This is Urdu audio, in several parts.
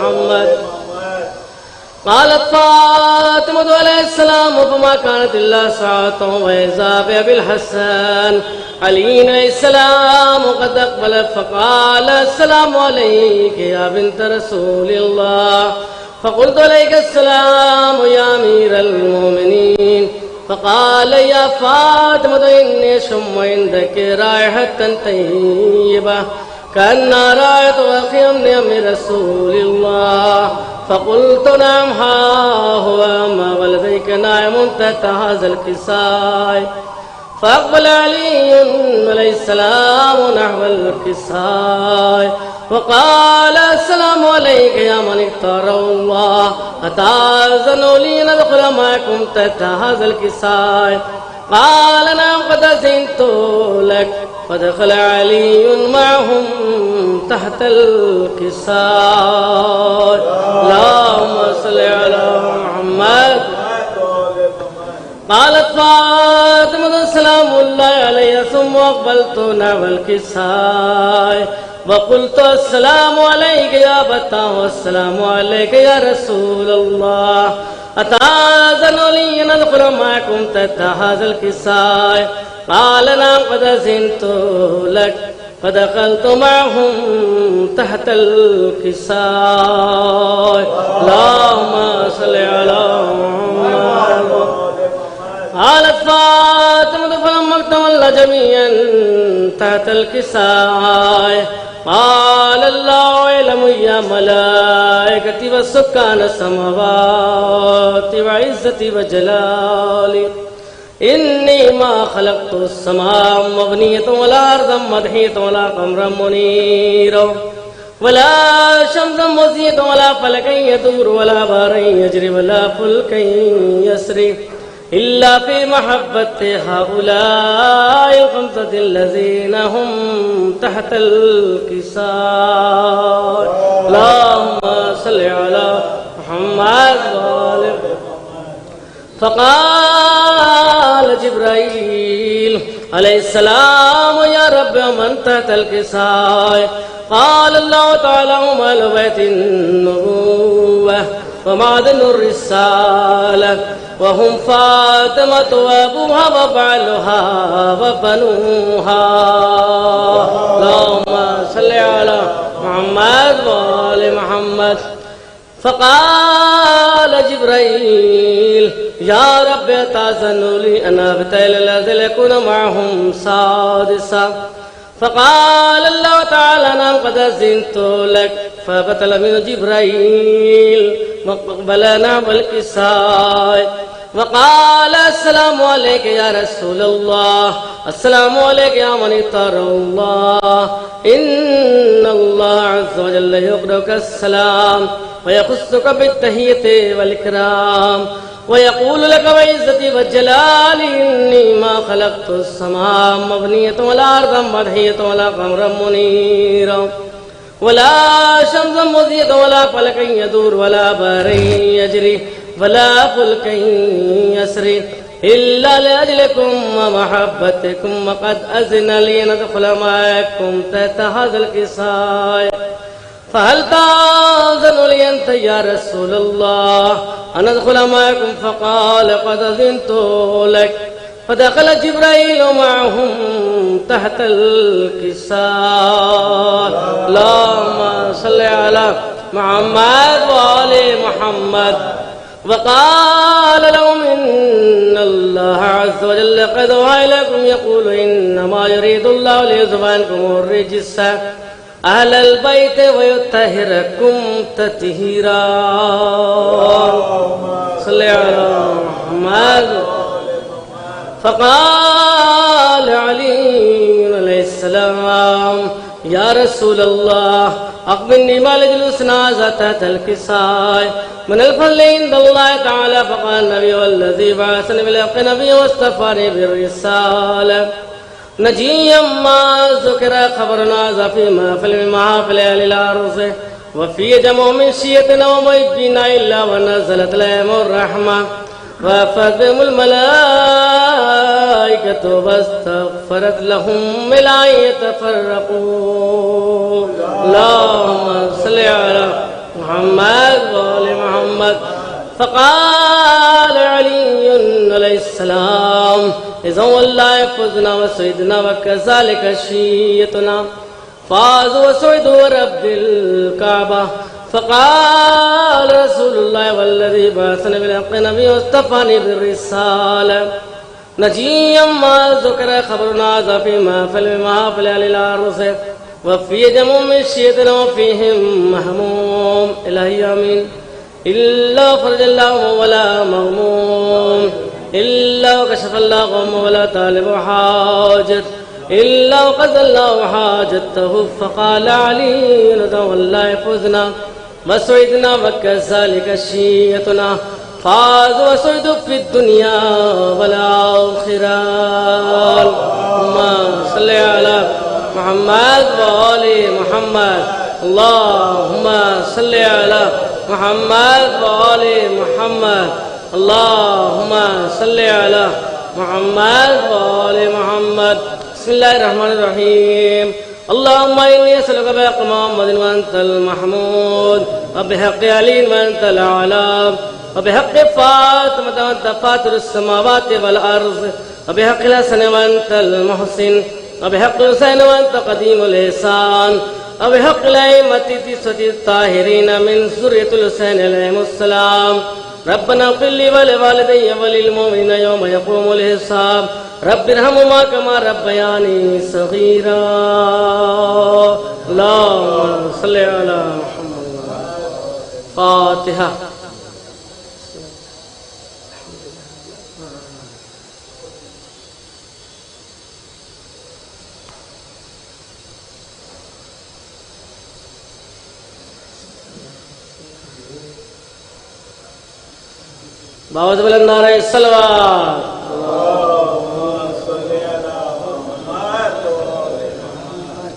محمد. قالت فاطمة عليه السلام فما كانت إلا ساعة وإذا بأبي الحسن علي عليه السلام قد أقبل فقال السلام عليك يا بنت رسول الله. فقلت عليك السلام يا أمير المؤمنين. فقال يا فاطمة إني أشم عندك رائحة طيبة كأنها رائحة أخي من رسول الله. فقلت نعم ها هو ما ولديك نائم تحت هذا الكساء. فأقبل علي عليه السلام نحو الكساء وقال السلام عليك يا من اختاره الله أتأذن لي أن أدخل معكم تحت هذا الكساء؟ قال نعم قد أذنت لك. فدخل علي معهم تحت الكساء. اللهم صل على محمد. قالت فاطمة سلام الله عليها ثم أقبلت نحو الكساء وقلت السلام عليك يا أبتا والسلام عليك يا رسول الله أتأذن لي أن أدخل معكم تحت هذا الكساء؟ قال نعم قد أذنت لك. فدخلت معهم تحت الكساء. اللهم صل على محمد. قالت فاطمة فلما اكتملنا جميعا تحت الكساء قال الله اعلموا يا ملائكتي وسكان السماوات وعزتي وجلالي إني ما خلقت السماء مبنية ولا أرضا مدحية ولا قمرا منيرا ولا شمسا مزيدا ولا فلكا يدور ولا بحرا يجري ولا فلكا يسري إلا في محبة هؤلاء الخمسة الذين هم تحت الكساء. اللهم صل على محمد وآله. فقال جبرائيل عليه السلام يا رب من تحت الكساء؟ قال الله تعالى هم أهل بيت النبوة ومعدن الرسالة وهم فاطمة وأبوها وبعلها وبنوها. اللهم صل على محمد وآل محمد. فقال جبرائيل يا رب أتأذن لي أن أبتهل الذين يكون معهم سادسا؟ فقال الله تعالى نعم قد أذنت لك. فبطل من جبرائيل وقبل نعم الكساء وقال السلام عليك يا رسول الله السلام عليك يا من اختاره الله إن الله عز وجل يقرأك السلام ويخصك بالتحية والإكرام ويقول لك وعزتي وجلالي إني ما خلقت السماء مبنية ولا أرضا مدحية ولا قمرا منيرا ولا شمسا مضيئة ولا فلكا يدور ولا بحر يجري ولا فلكا يسري إلا لأجلكم ومحبتكم وقد أذن لي أن أدخل معكم تحت هذا الكساء فهل تأذن لي أنت يا رسول الله أن أدخل معكم؟ فقال قد أذنت لك. فدخل جبرائيل معهم تحت الكساء. اللهم صل على محمد وآل محمد. وقال لهم إن الله عز وجل قد أوحى إليكم يقول إنما يريد الله ليذهب عنكم الرجس أهل البيت ويطهركم تطهيرا. صل على محمد. فقال علي عليه السلام يا رسول الله أخبرني ما لجلوسنا ذات الكساء من الفضل عند الله تعالى. فقال النبي والذي بعثني بالحق نبي واصطفاني بالرسالة نجيا ما ذكر خبرنا في محافل أهل الأرض وفي جمع من شيئتنا ومحبين إلا ونزلت لهم الرحمة وافت بهم الملائكة واستغفرت لهم لا يتفرقوا. اللهم صل على محمد وآل محمد. فقال علي عليه السلام إذا والله فزنا وسعدنا وكذلك شيئتنا فازوا وسعدوا ورب الكعبة. فقال رسول الله والذي بعثني بالحق نبي واصطفاني بالرسالة نجيا ما ذكر خبرنا ذا فيما فلما فلال العرس وفي جمع من الشيطان وفيهم مهموم إلهي آمين. إلا فرج الله ولا مغموم إلا وكشف الله غم ولا طالب حاجت إلا وقضى الله حاجته. فقال علي ندع والله فزنا وسعدنا وكذلك شيئتنا فاز وسعد في الدنيا والآخرة. اللهم صل على محمد وآل محمد. اللهم صل على محمد وآل محمد. اللهم صل على محمد وآل محمد. بسم الله الرحمن الرحيم. اللهم إني أسألك بحق محمد وأنت المحمود وبحق علي وأنت الأعلى وبحق فاطمة وأنت فاطر السماوات والأرض وبحق الحسن وأنت المحسن وبحق الحسين وأنت قديم الإحسان وبحق الأئمة التسعة الطاهرين من ذرية الحسين عليهم السلام. ربنا اغفر لي ولوالدي وللمؤمنين يوم يقوم الحساب. رب ارحمهما كما ربياني صغيرا. اللهم صل على محمد. فاتحة. باوت بلند نعرہ الصلوات. اللهم صل على محمد وآل محمد.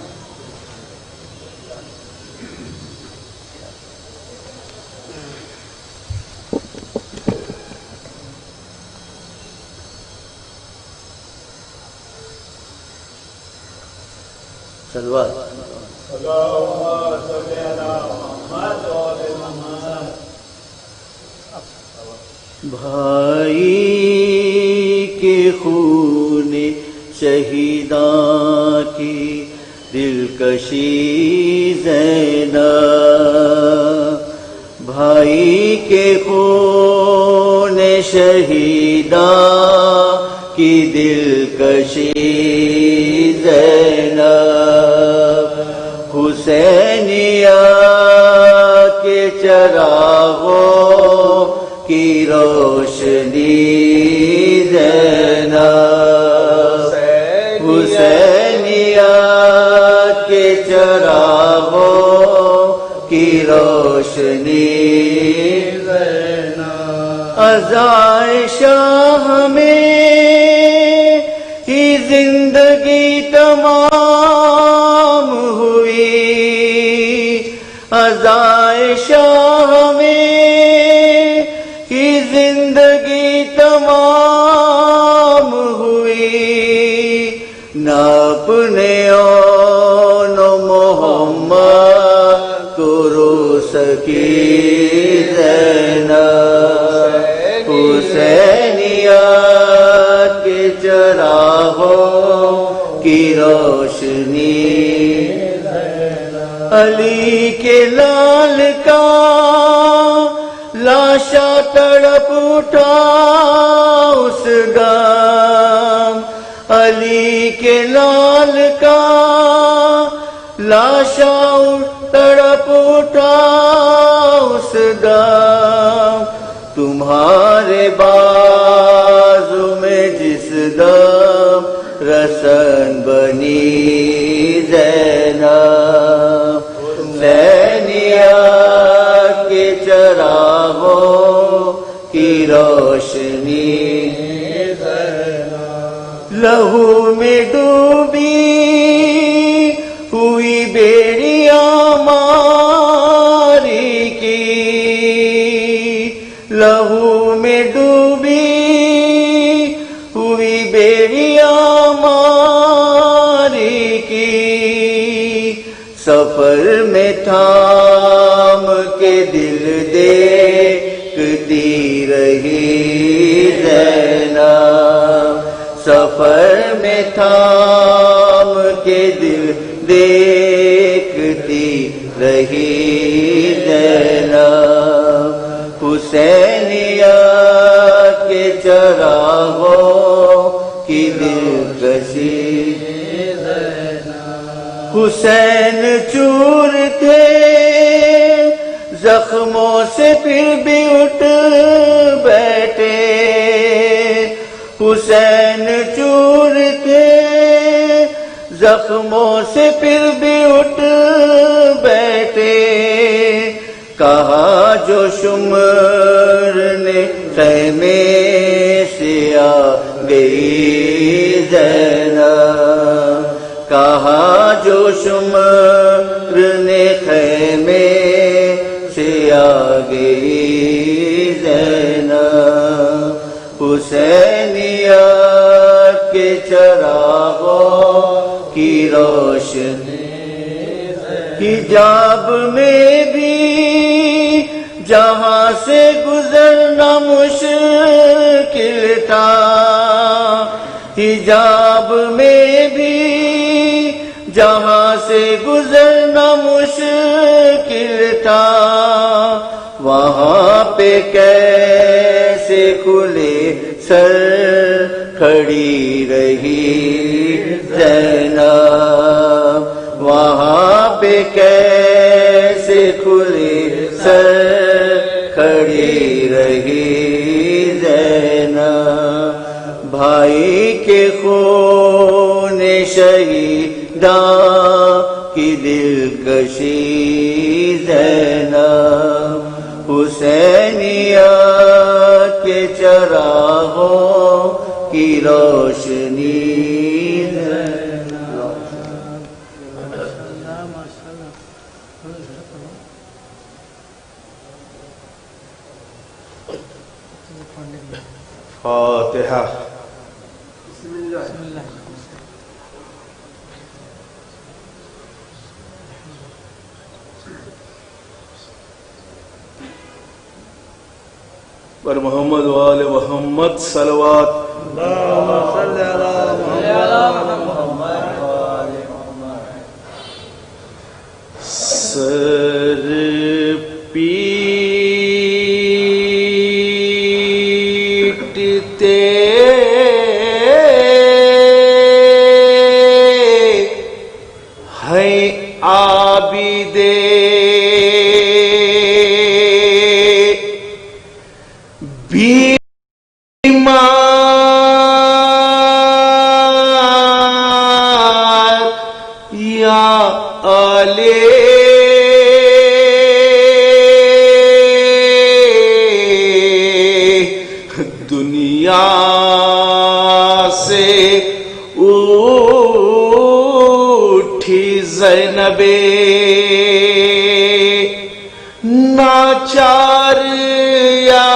صلوات. اللهم صل على محمد وآل محمد. بھائی کے خون شہیداں کی دلکشی زینب. بھائی کے خون شہیداں کی دلکشی زینب. حسینیہ کے چراغوں کی روشنی زینب. حسینیہ کے چراغوں کی روشنی زینب. عزائے شاہ میں ہی زندگی تمام ہوئی. عزائے شاہ میں زندگی تمام ہوئی. نہ اپنے اون محمد کو رو سکی زینب. حسینیہ کے چراغوں کی روشنی. علی کے لال کا لاشا تڑپ اٹھا اس گام. علی کے لال کا لاشا تڑپ اٹھا اس گام. تمہارے بازو میں جس دم رسن بنی زینب. حسینیہ کے چراغوں کی روشنی. لہو میں ڈوبی ہوئی بیڑیاں ماری کی. لہو میں ڈوبی ہوئی بیڑیاں ماری کی. سفر میں تھام کے دل دیکھتی رہی زینب، سفر میں تھام کے دل دیکھتی رہی زینب، حسینیہ کے چراغوں کی دلکشی، حسین چور تھے زخموں سے پھر بھی اٹھ بیٹھے، حسین چور تھے زخموں سے پھر بھی اٹھ بیٹھے، کہا جو شمر نے خیمے سے آ گئی زینب، کہا جو شمر نے خیمے سے آ گئی زینب، حسینیہ کے چراغوں کی روشنی، حجاب میں بھی جہاں سے گزرنا مشکل تھا، حجاب میں بھی جہاں سے گزرنا مشکل تھا، وہاں پہ کیسے کھلے سر کھڑی رہی زینب، وہاں پہ کیسے کھلے سر کھڑی رہی زینب، بھائی کے خون شہیداں کی دلکشی زینب، حسینیہ کے چراغوں کی روشنی فاتحہ۔ پر محمد و آل محمد صلوات۔ اللہم صلی علی محمد۔ سر پیٹتے ہیں عابدے بیمار یا آلے دنیا سے اٹھی زینب ناچار یا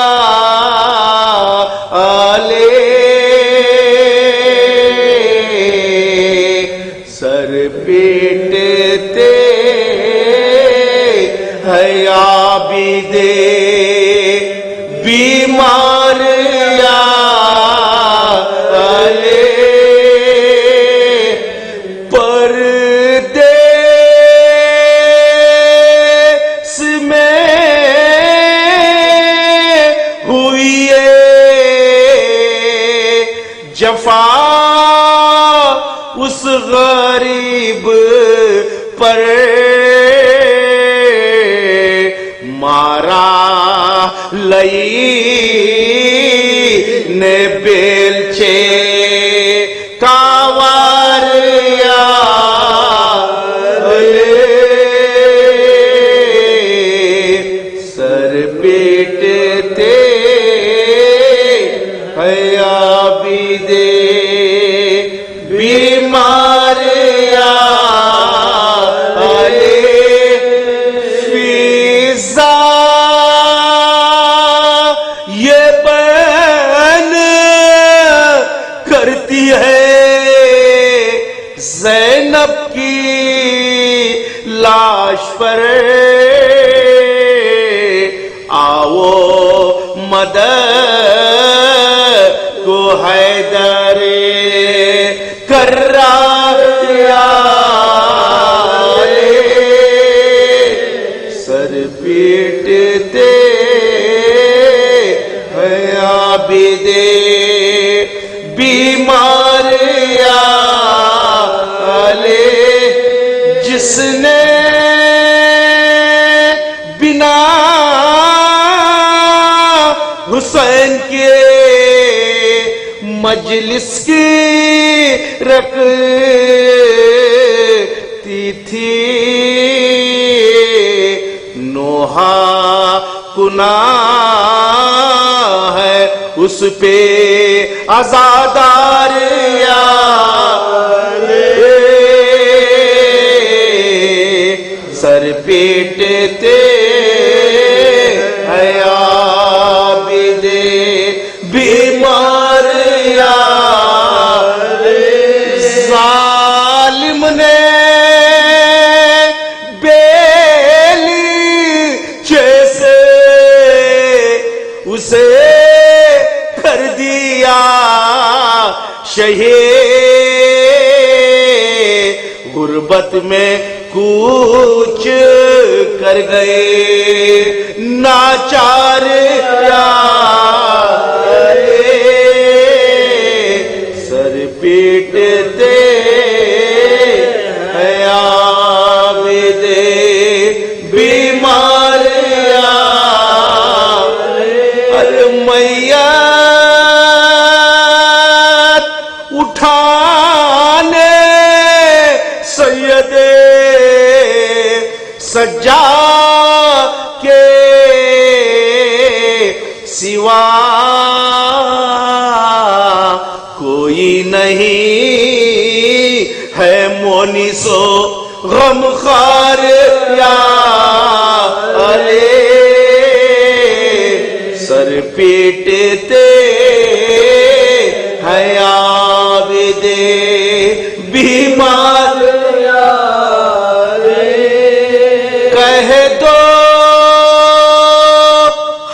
آلے سر پیٹتے ہیں عابدے بیمار یا آلے پردیس میں ہوئی جفا اس غریب پر مارا لئی نے بیلچے کاوار یا سر پیٹتے ہیں عابدے بیمار یا یہ بین کرتی ہے زینب کی لاش پر آؤ مدد کو حیدر کرار سر پیٹتے ہیں عابد بیمار یا جس نے بنا حسین کے مجلس کی رکھتی تھی نوحہ گناہ ہے اس پہ عزادار یا سر پیٹتے ہیں عابد بیمار یا ظالم نے بیلی جیسے اسے کر دیا شہید غربت میں کوچ کر گئے ناچار سر پیٹتے ہیں عابد بیمار میت اٹھانے سید سجا کے سوا کوئی نہیں ہے مونس و غمخوار یا سر پیٹتے ہیں عابد بیمار کہہ دو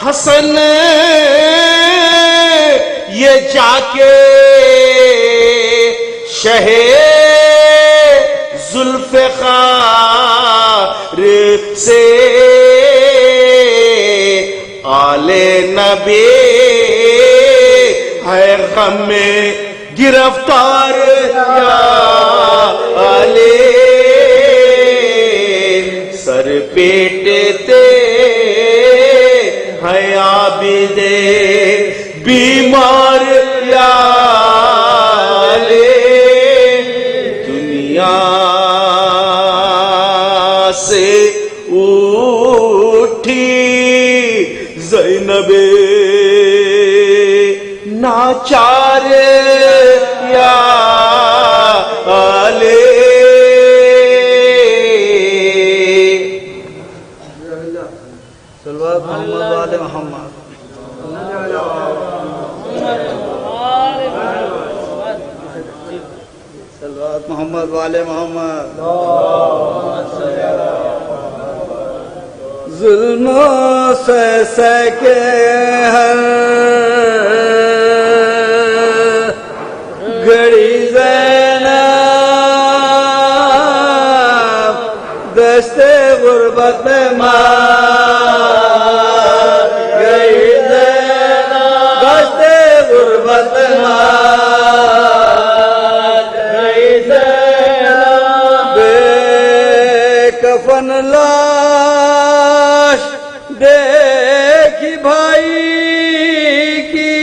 حسن یہ جا کے شہ ذوالفقار سے آل نبی ہے غم میں گرفتار سر پیٹتے ہیں عابد بیمار دنیا سے اٹھی زینب ناچار یا صلوات محمد والے محمد صلوات محمد والے محمد ظلموں سے کے ہر گھڑی زینب دشتے غربت میں مار گئی زینب دشتے غربت میں مار گئی زینب بے کفن لاش دیکھی بھائی کی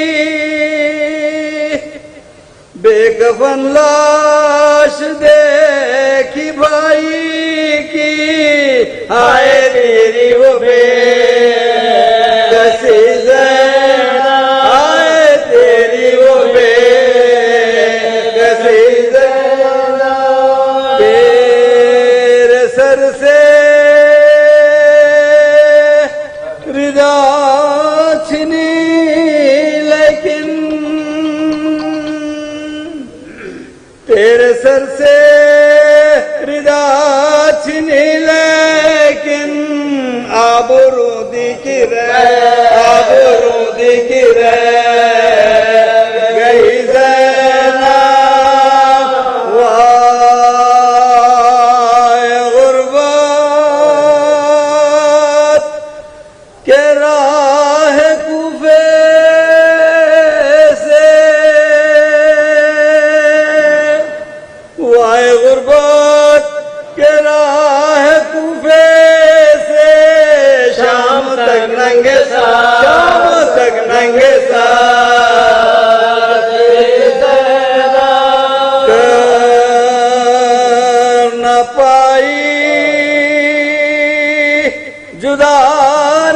بے کفن لاش دیکھی بھائی کی آئے تیری وہ بے کسی زینب آئے تیری وہ بے کسی زینب تیرے سر سے رضا چھنی لیکن تیرے سر سے رضا چھنی لیکن آبرو دی آبرو دکھ گئی زینب وائے غربت کے راہ کوفے سے، وائے غربت کے راہ کوفے سے، شام تک ننگے ساتھ، شام تک ننگے ساتھ کر نہ پائی جدا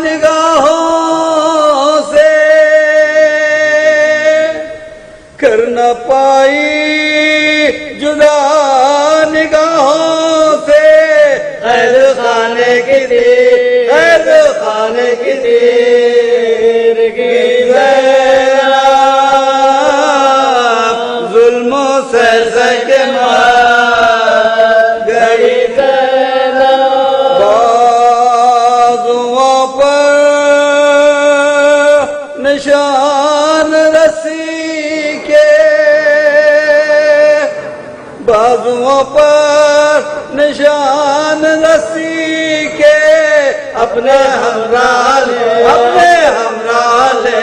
نگاہوں سے، کر نہ پائی جدا نگاہوں سے، قید خانے کی تیر، قید خانے کی تیر کی زینب ظلم و سہ کے مار گئی زینب، بازوؤں پر نشان رسی کے، بازوؤں پر نشان رسی کے، اپنے ہمراہ لے، اپنے ہمراہ لے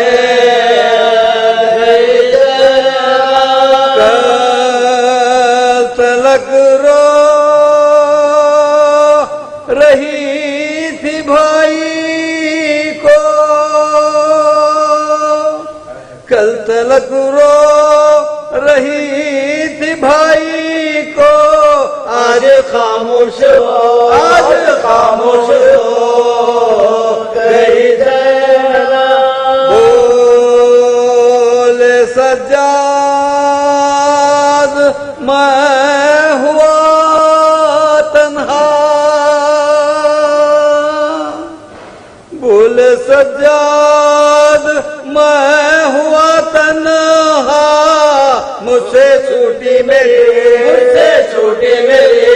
کل تلک رو رہی تھی بھائی کو، کل تلک رو رہی تھی بھائی کو، آج خاموش ہو، آج خاموش ہو گئی زینب، بولے سجاد میں ہوا تنہا، بولے سجاد میں ہوا تنہا، مجھ سے چھوٹی میری، مجھ سے چھوٹی میری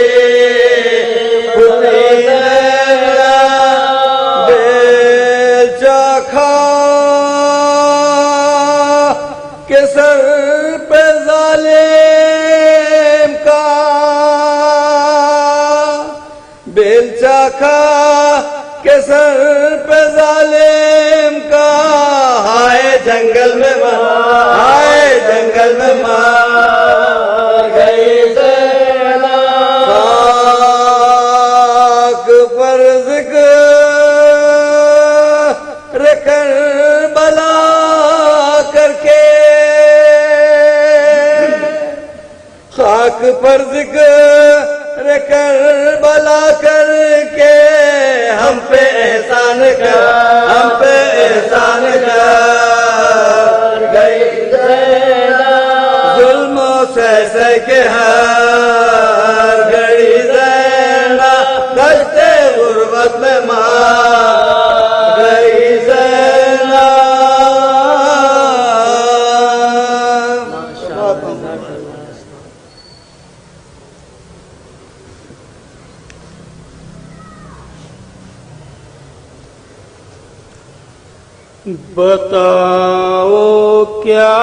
بیل چاکھا کے سر پہ ظالم کا، بیل چاکھا کے سر پہ ظالم کا، ہائے جنگل میں مار، ہائے جنگل میں مار گئی زینب، خاک پر ذکر کربلا کر کے، خاک پر ذکر کربلا کر کے، ہم پہ احسان کر، ہم پہ احسان کر گئی زینب، ظلم و سہ کے ہار گئی زینب، دشتے غربت میں مار گئی زینب۔ بتاؤ کیا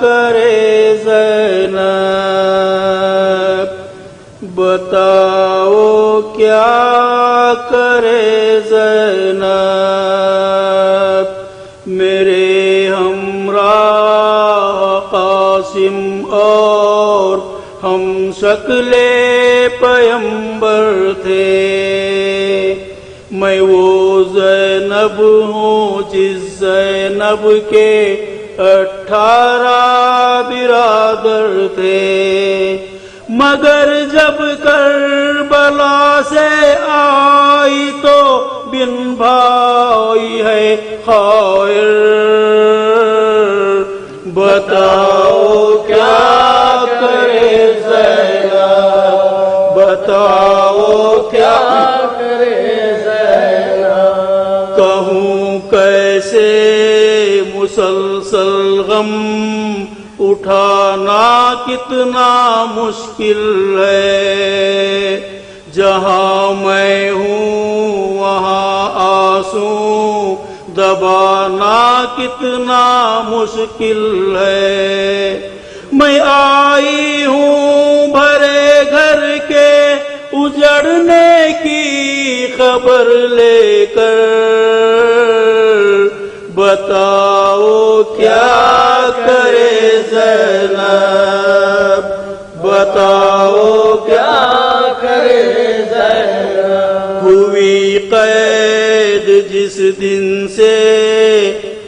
کرے زینب، بتاؤ کیا کرے زینب، میرے ہمراہ قاسم اور ہم شکل پیمبر تھے، میں وہ زینب ہوں جس زینب کے 18 برادر تھے، مگر جب کربلا سے آئی تو بن بھائی ہے خائر، بتاؤ کیا کرے زینب، بتاؤ کیا کرے زینب، کہوں کیسے مسلسل غم اٹھانا کتنا مشکل ہے، جہاں میں ہوں وہاں آنسو دبانا کتنا مشکل ہے. میں آئی ہوں بھرے گھر کے اجڑنے کی خبر لے کر. بتاؤ کیا کرے زینب، بتاؤ کیا کرے زینب. ہوئی قید جس دن سے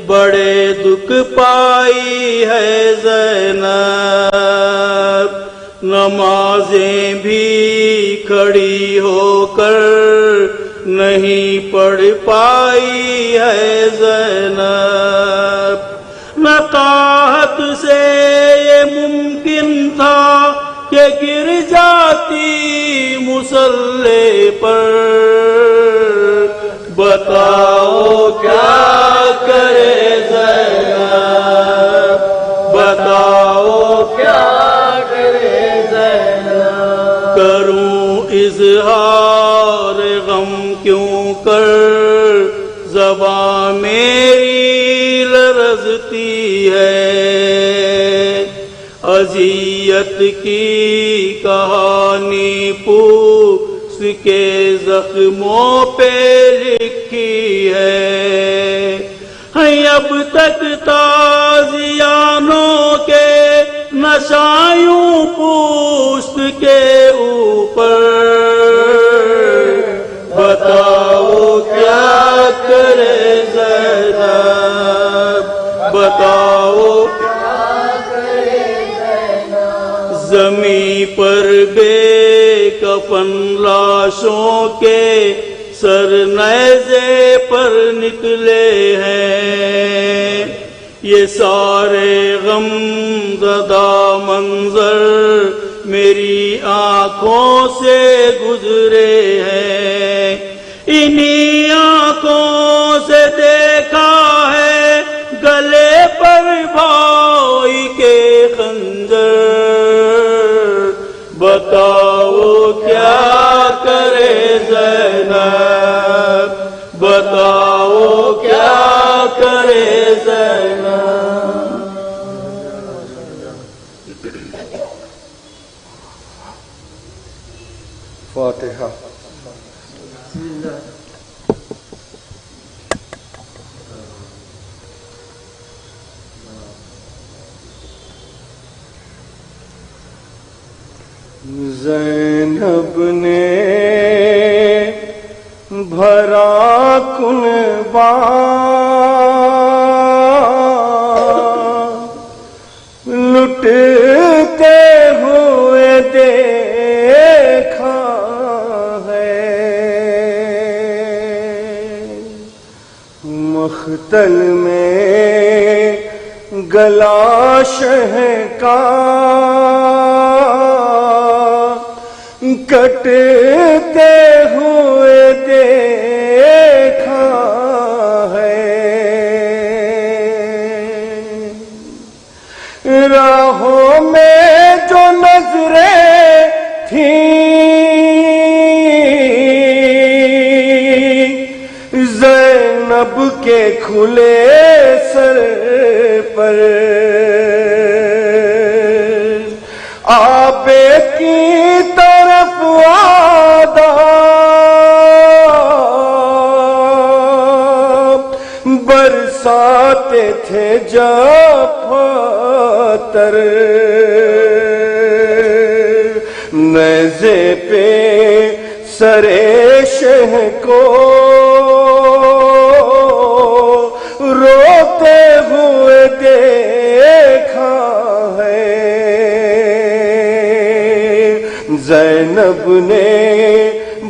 بڑے دکھ پائی ہے زینب. نمازیں بھی کھڑی ہو کر نہیں پڑھ پائی ہے زینب. نقاہت سے یہ ممکن تھا کہ گر جاتی مصلی پر. بتاؤ کیا کرے زینب، بتاؤ کیا کرے زینب. کروں اظہار غم کیوں کر زبان میری لرزتی ہے. اذیت کی کہانی پوست کے زخموں پہ لکھی ہے. اب تک تازیانوں کے نشایوں پوست کے اوپر. بتاؤ کیا کرے زینب، بتاؤ زمین پر بے کفن لاشوں کے سر نیزے پر نکلے ہیں. یہ سارے غم زدہ منظر میری آنکھوں سے گزرے ہیں. انہی آنکھوں سے دیکھا ہے گلے پر بھائی کے خنجر. بتاؤ کیا کرے زینب، بتاؤ کیا کرے زینب. فاتحہ. زینب نے بھرا کنبہ لٹتے ہوئے دیکھا ہے. مختل میں گلا شہ کا کٹتے ہوئے دیکھا ہے. راہوں میں جو نظریں تھیں زینب کے کھلے سر پر آبے کی طرف آداب برساتے تھے جب پتھر. نیزے پہ سرے شہ کو روتے ہوئے دیکھا ہے. زینب نے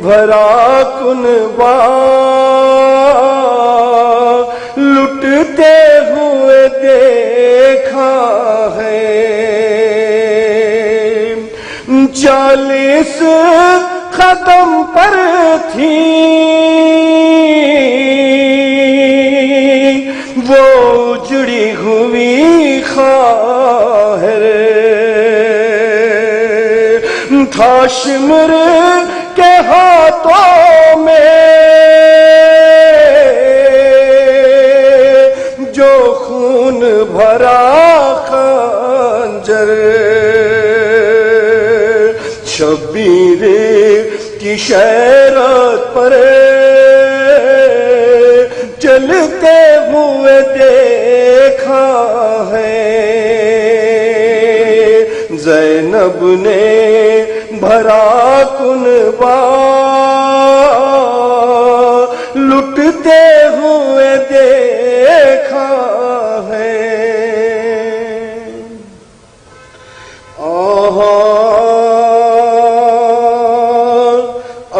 بھرا کنبہ لٹتے ہوئے دیکھا ہے. 40 قدم پر تھی وہ اجڑی ہوئی خواہر. تھا شمر کے ہاتھوں میں بھرا خنجر، شبیر کی شیرت پر چلتے ہوئے دیکھا ہے، زینب نے بھرا کنبہ لٹتے ہوئے دیکھا ہے۔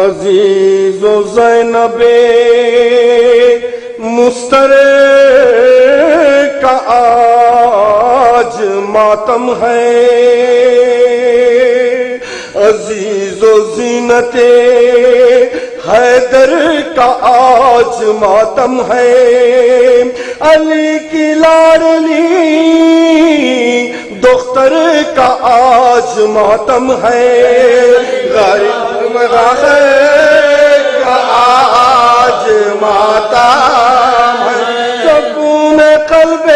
عزیز و زینب مستر کا آج ماتم ہے، عزیز و زینت حیدر کا آج ماتم ہے، علی کی لاڈلی دختر کا آج ماتم ہے، غریب کا آج ماتم ہے، سکون قلب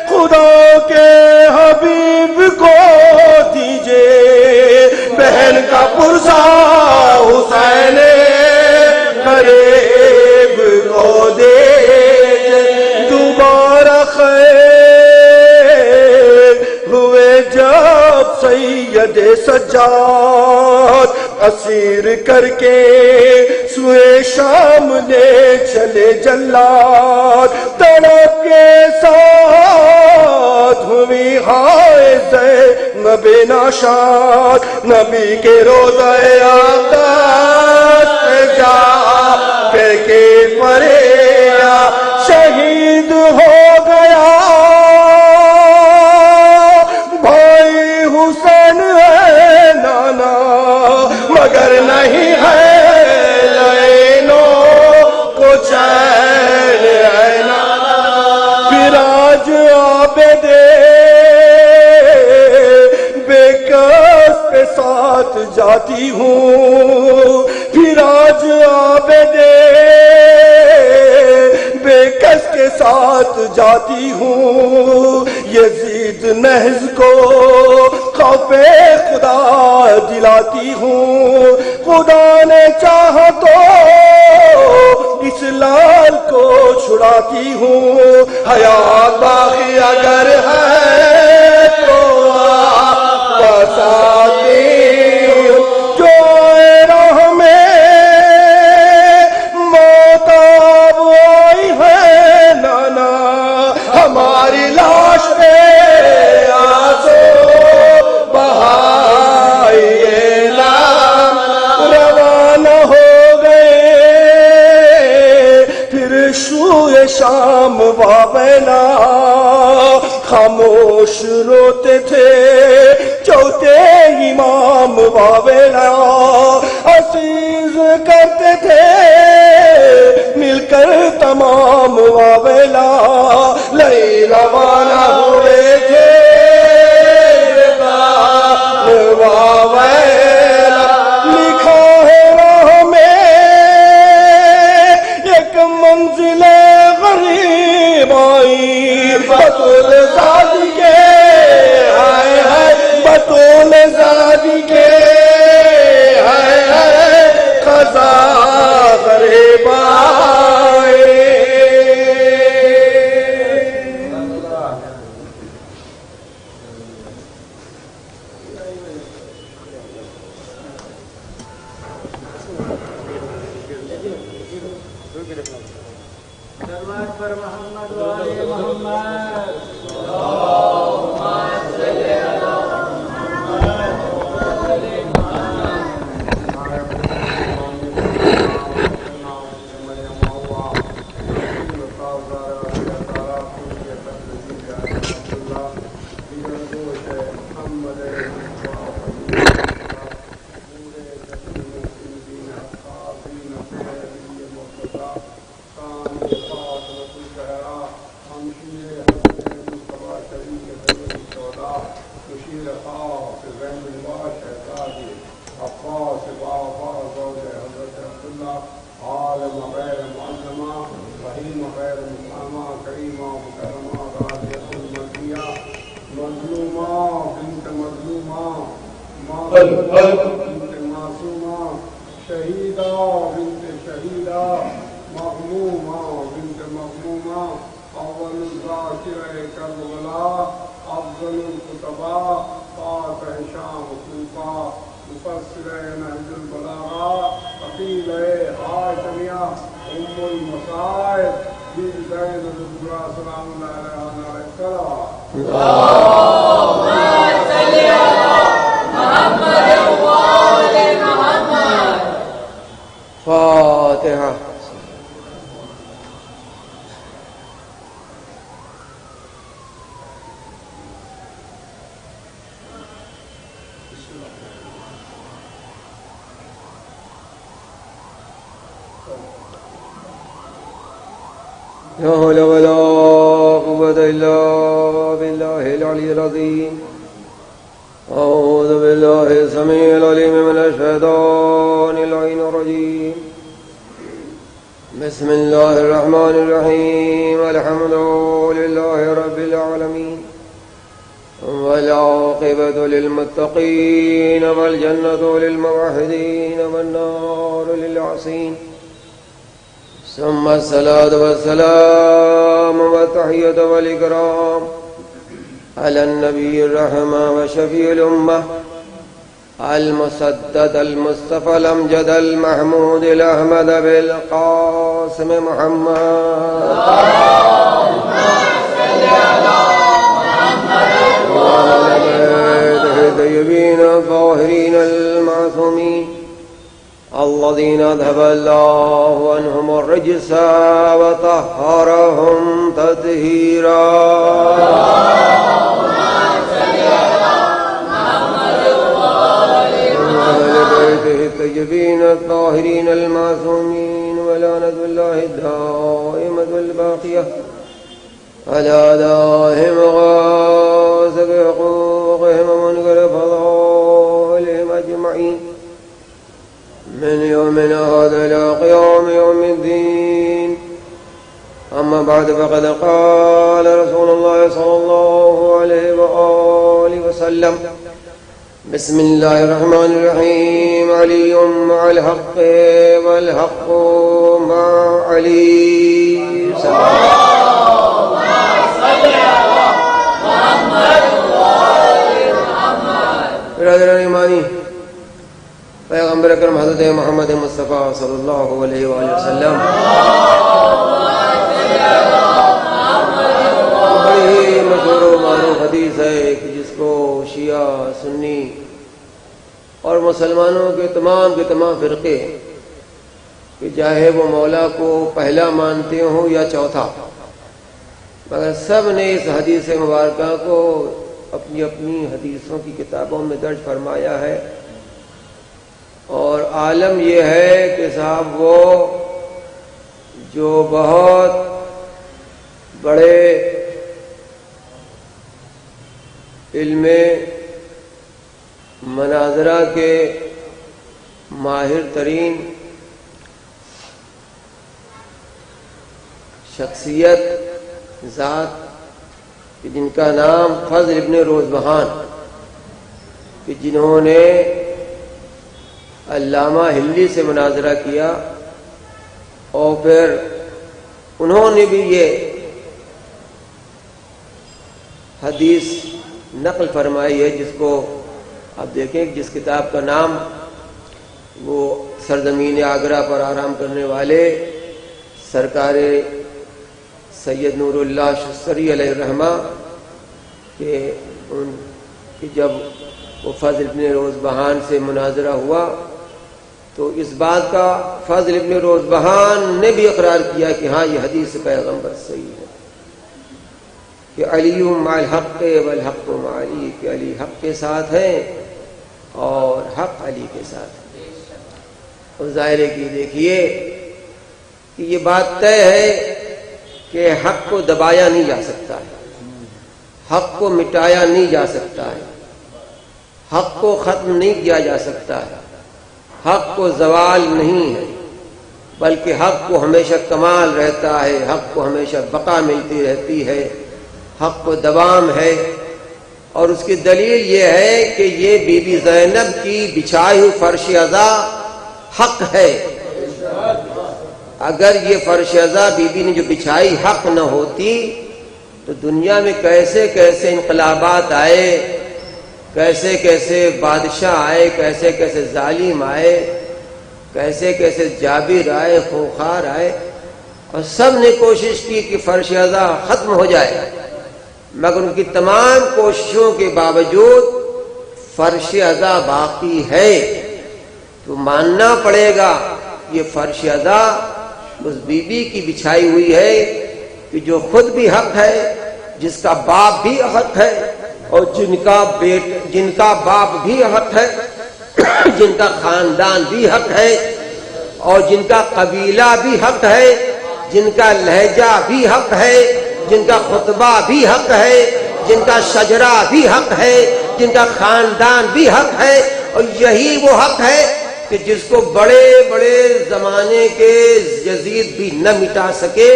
خدا کے حبیب کو دیجئے، بہن کا پرسا حسین قریب کو دے، دوبارہ خیر ہوئے جب سید سجاد اسیر کر کے سوئے شام لے چلے جلاد، تڑپ کے ساتھ ہوئی ہائے زینب ناشاد، نبی کے روضہ اقدس پہ جا کے پریا شہید ہو گیا بھائی حسین ہے نانا، مگر نہیں ہے لینوں کو چین ہے نانا، پھر آج عابد بے کس کے ساتھ جاتی ہوں، پھر آج عابد بے کس کے ساتھ جاتی ہوں، یزید محض کو خوف خدا دلاتی ہوں، خدا نے چاہا تو اس لال کو چھڑاتی ہوں، حیات باقی اگر ہے تو واپس آتی ہوں، جو راہ میں موت اب آئی ہے نانا، ہماری لاش پہ آنسو بہائیے نام، روانہ ہو گئے پھر سوئے شام واویلا، خاموش روتے تھے چوتھے امام واویلا، عزیز کرتے تھے مل کر تمام واویلا، لئی روانہ ہوئے تھے واویلا، لکھا ہے راہ میں ایک منزل غریب آئی، بطول زادی کے ہائے ہائے، بطول زادی کے ہائے ہائے، خزا غریب آئے۔ عالم غیر معلمہ، رحیم غیر مسامہ، کریمہ مکرمہ راضیہ مرضیہ مظلومہ بنت مظلومہ بنت معصومہ شہیدہ بنت شہیدہ مغمومہ بنت مغمومہ اول الذاکرہ کربلا افضل الخطبہ فاتح شام کوفہ مفسر نہج البلاغہ فقیل ہاشمیہ ام المصائب بی زید الزبرا سلام اللہ علیہ السلام اللہم صلی علی محمد وآل محمد. فاتحہ. لا حول ولا قوة إلا بالله العلي العظيم. أعوذ بالله السميع العليم من الشيطان اللعين الرجيم. بسم الله الرحمن الرحيم. الحمد لله رب العالمين والعاقبة للمتقين والجنة للموحدين والنار للعاصين. ثم الصلاة والسلام والتحية والإكرام على النبي الرحمة وشفيع الأمة المسدد المصطفى الأمجد المحمود الأحمد بالقاسم محمد. اللهم صل على محمد وعلى بيته الطيبين الطاهرين المعصومين الذين أذهب الله عنهم الرجس وطهرهم تطهيرا. اللهم صل على محمد وآل بيته الطيبين الطاهرين المعصومين ولعنة الله الدائمة الباقية على أعدائهم وغاصب حقوقهم ومنكر فضائلهم أجمعين من يومنا هذا إلى قيام يوم الدين. أما بعد فقد قال رسول الله صلى الله عليه وآله وسلم بسم الله الرحمن الرحيم. علي مع الحق والحق مع علي. اللهم صل على محمد وآل محمد. برادران ایمانی، پیغمبر اکرم حضرت محمد مصطفیٰ صلی اللہ علیہ وآلہ وسلم بڑی مشہور و معروف حدیث ہے کہ جس کو شیعہ سنی اور مسلمانوں کے تمام فرقے کہ چاہے وہ مولا کو پہلا مانتے ہوں یا چوتھا، مگر سب نے اس حدیث مبارکہ کو اپنی اپنی حدیثوں کی کتابوں میں درج فرمایا ہے. اور عالم یہ ہے کہ صاحب وہ جو بہت بڑے علم مناظرہ کے ماہر ترین شخصیت ذات جن کا نام فضل ابن روزبہان، کہ جنہوں نے علامہ ہلی سے مناظرہ کیا اور پھر انہوں نے بھی یہ حدیث نقل فرمائی ہے جس کو آپ دیکھیں، جس کتاب کا نام وہ سرزمین آگرہ پر آرام کرنے والے سرکار سید نور اللہ شستری علیہ الرحمہ کہ جب وہ فضل ابن روزبہان سے مناظرہ ہوا تو اس بات کا فضل ابن روزبہان نے بھی اقرار کیا کہ ہاں یہ حدیث پیغمبر صحیح ہے کہ علی مع الحق والحق مع علی، کہ علی حق کے ساتھ ہیں اور حق علی کے ساتھ ہے. اور ظاہر ہے کہ دیکھیے کہ یہ بات طے ہے کہ حق کو دبایا نہیں جا سکتا ہے، حق کو مٹایا نہیں جا سکتا ہے، حق کو ختم نہیں کیا جا سکتا ہے، حق کو زوال نہیں ہے، بلکہ حق کو ہمیشہ کمال رہتا ہے، حق کو ہمیشہ بقا ملتی رہتی ہے، حق کو دوام ہے۔ اور اس کی دلیل یہ ہے کہ یہ بی بی زینب کی بچھائی ہوئی فرش عزا حق ہے۔ اگر یہ فرش عزا بی بی نے جو بچھائی حق نہ ہوتی تو دنیا میں کیسے کیسے انقلابات آئے، کیسے کیسے بادشاہ آئے، کیسے کیسے ظالم آئے، کیسے کیسے جابر آئے، خوخار آئے، اور سب نے کوشش کی کہ فرش عزا ختم ہو جائے، مگر ان کی تمام کوششوں کے باوجود فرش عزا باقی ہے۔ تو ماننا پڑے گا یہ فرش عزا اس بی بی کی بچھائی ہوئی ہے کہ جو خود بھی حق ہے، جس کا باپ بھی حق ہے، اور جن کا باپ بھی حق ہے، جن کا خاندان بھی حق ہے، اور جن کا قبیلہ بھی حق ہے، جن کا لہجہ بھی حق ہے، جن کا خطبہ بھی حق ہے، جن کا شجرہ بھی حق ہے، جن کا خاندان بھی حق ہے۔ اور یہی وہ حق ہے کہ جس کو بڑے بڑے زمانے کے یزید بھی نہ مٹا سکے۔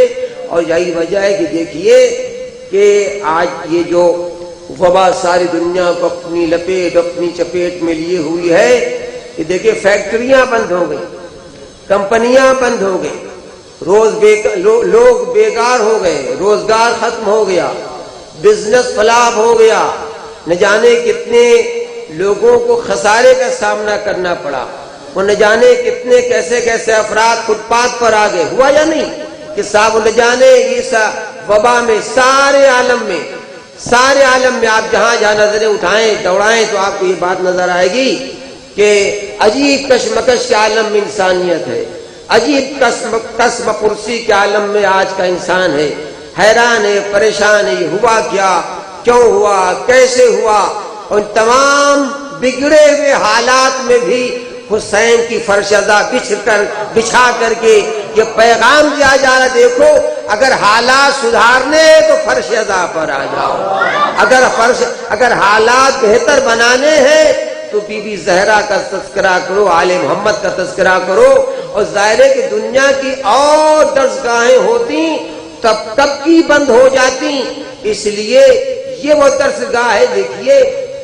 اور یہی وجہ ہے کہ دیکھیے کہ آج یہ جو وبا ساری دنیا کو اپنی لپیٹ اپنی چپیٹ میں لیے ہوئی ہے، کہ دیکھیے فیکٹریاں بند ہو گئی، کمپنیاں بند ہو گئی، لوگ بیکار ہو گئے، روزگار ختم ہو گیا، بزنس فلاپ ہو گیا، نہ جانے کتنے لوگوں کو خسارے کا سامنا کرنا پڑا، وہ نہ جانے کتنے کیسے کیسے افراد فٹ پاتھ پر آ گئے۔ ہوا یا نہیں کہ صاحب نہ جانے اس وبا میں سارے عالم میں آپ جہاں نظریں اٹھائیں دوڑائیں تو آپ کو یہ بات نظر آئے گی کہ عجیب کشمکش کے عالم میں انسانیت ہے، عجیب قسم پرسی کے عالم میں آج کا انسان ہے، حیران ہے، پریشان ہے، یہ ہوا کیا، کیوں ہوا، کیسے ہوا۔ اور تمام بگڑے ہوئے حالات میں بھی حسین کی فرش عزا بچھا کر کے یہ پیغام دیا جا رہا، دیکھو اگر حالات سدھارنے تو فرش عزا پر آ جاؤ، اگر حالات بہتر بنانے ہیں تو بی بی زہرا کا تذکرہ کرو، آل محمد کا تذکرہ کرو۔ اور ظاہر ہے کہ دنیا کی اور درسگاہیں ہوتی تب کی بند ہو جاتی، اس لیے یہ وہ درسگاہ ہے۔ دیکھیے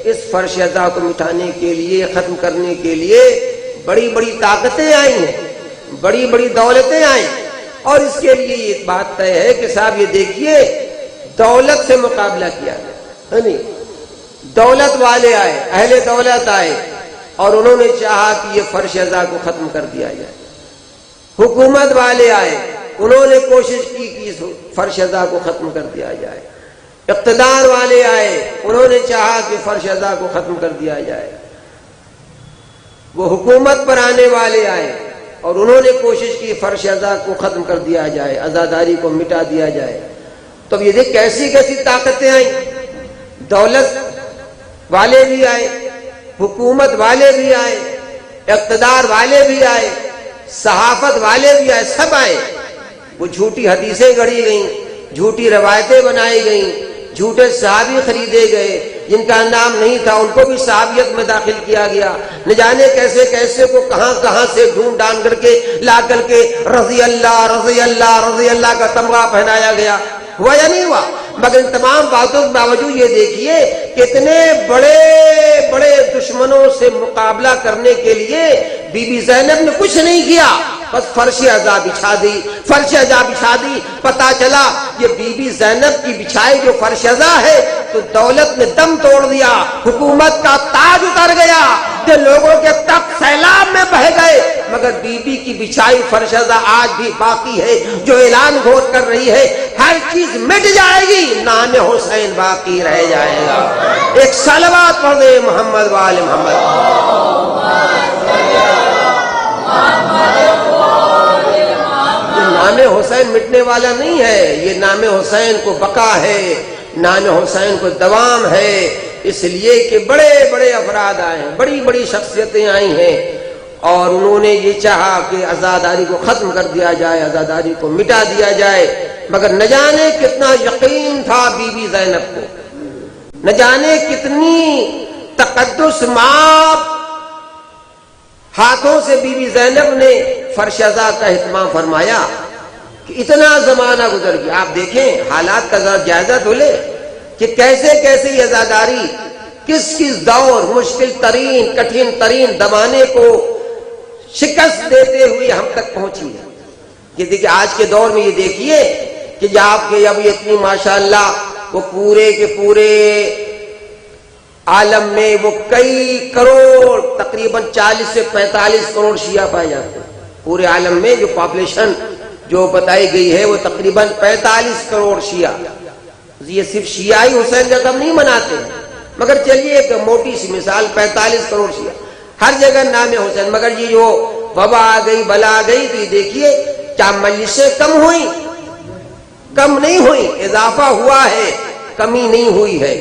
اس فرش عزا کو مٹانے کے لیے، ختم کرنے کے لیے بڑی بڑی طاقتیں آئی ہیں، بڑی بڑی دولتیں آئیں، اور اس کے لیے یہ بات طے ہے کہ صاحب یہ دیکھیے دولت سے مقابلہ کیا ہے نہیں، دولت والے آئے، اہل دولت آئے، اور انہوں نے چاہا کہ یہ فرش عزا کو ختم کر دیا جائے۔ حکومت والے آئے، انہوں نے کوشش کی کہ اس فرش عزا کو ختم کر دیا جائے۔ اقتدار والے آئے، انہوں نے چاہا کہ فرش عزا کو ختم کر دیا جائے۔ وہ حکومت پر آنے والے آئے اور انہوں نے کوشش کی فرش عزا کو ختم کر دیا جائے، عزاداری کو مٹا دیا جائے۔ تو یہ دیکھ کیسی کیسی طاقتیں آئیں، دولت والے بھی آئے، حکومت والے بھی آئے، اقتدار والے بھی آئے، صحافت والے بھی آئے، سب آئے۔ وہ جھوٹی حدیثیں گڑھی گئیں، جھوٹی روایتیں بنائی گئیں، جھوٹے صحابی خریدے گئے، جن کا نام نہیں تھا ان کو بھی صحابیت میں داخل کیا گیا، نہ جانے کیسے کیسے کو کہاں کہاں سے ڈھونڈ ڈان کر کے لا کر کے رضی اللہ رضی اللہ رضی اللہ کا تمغہ پہنایا گیا۔ ہوا یا نہیں ہوا؟ مگر ان تمام باتوں کے باوجود یہ دیکھیے کہ اتنے بڑے بڑے دشمنوں سے مقابلہ کرنے کے لیے بی بی زینب نے کچھ نہیں کیا، بس فرش عزا بچھا دی، فرش عزا بچھا دی۔ پتا چلا یہ بی بی زینب کی بچھائی جو فرش عزا ہے تو دولت نے دم توڑ دیا، حکومت کا تاج اتر گیا، کہ لوگوں کے تخت سیلاب میں بہ گئے، مگر بی بی کی بچھائی فرش عزا آج بھی باقی ہے، جو اعلان گھوش کر رہی ہے ہر چیز مٹ جائے گی، نام حسین باقی رہ جائے گا۔ ایک صلوات پڑھ دے محمد وآل محمد۔ نام حسین مٹنے والا نہیں ہے، یہ نام حسین کو بقا ہے، نام حسین کو دوام ہے، اس لیے کہ بڑے بڑے افراد آئے ہیں، بڑی بڑی شخصیتیں آئی ہیں، اور انہوں نے یہ چاہا کہ عزاداری کو ختم کر دیا جائے، عزاداری کو مٹا دیا جائے، مگر نہ جانے کتنا یقین تھا بی بی زینب کو، نہ جانے کتنی تقدس مآب ہاتھوں سے بی بی زینب نے فرش ازا کا اہتمام فرمایا کہ اتنا زمانہ گزر گیا. آپ دیکھیں حالات کا ذرا جائزہ تو لے کہ کیسے کیسے یہ عزاداری کس کس دور مشکل ترین کٹھن ترین زمانے کو شکست دیتے ہوئے ہم تک پہنچی ہے. یہ دیکھیے آج کے دور میں یہ دیکھیے کہ جب آپ کے اب اتنی ماشاءاللہ وہ پورے کے پورے عالم میں وہ کئی کروڑ تقریباً 40 سے 45 کروڑ شیعہ پائے جاتے ہیں. پورے عالم میں جو پاپولیشن جو بتائی گئی ہے وہ تقریباً 45 کروڑ شیعہ. یہ صرف شیعہ ہی حسین کا غم نہیں مناتے ہیں، مگر چلیے ایک موٹی سی مثال 45 کروڑ شیعہ ہر جگہ نام حسین. مگر یہ جو وبا آ گئی بلا آ گئی تو یہ دیکھیے کیا مجلسیں کم ہوئی؟ کم نہیں ہوئی، اضافہ ہوا ہے، کمی نہیں ہوئی ہے،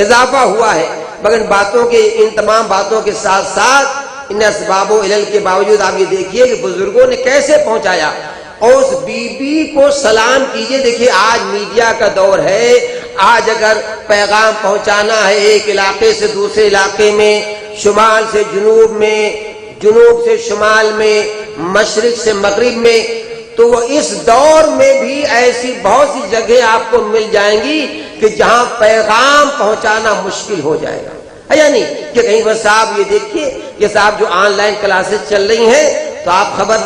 اضافہ ہوا ہے. مگر ان تمام باتوں کے ساتھ ساتھ ان اسباب و علل کے باوجود آپ یہ دیکھیے کہ بزرگوں نے کیسے پہنچایا. اور اس بی بی کو سلام کیجئے. دیکھیے آج میڈیا کا دور ہے، آج اگر پیغام پہنچانا ہے ایک علاقے سے دوسرے علاقے میں، شمال سے جنوب میں، جنوب سے شمال میں، مشرق سے مغرب میں، تو وہ اس دور میں بھی ایسی بہت سی جگہ آپ کو مل جائیں گی کہ جہاں پیغام پہنچانا مشکل ہو جائے گا. ہے یا نہیں؟ کہ کہیں پر صاحب یہ دیکھیے کہ صاحب جو آن لائن کلاسز چل رہی ہیں تو آپ خبر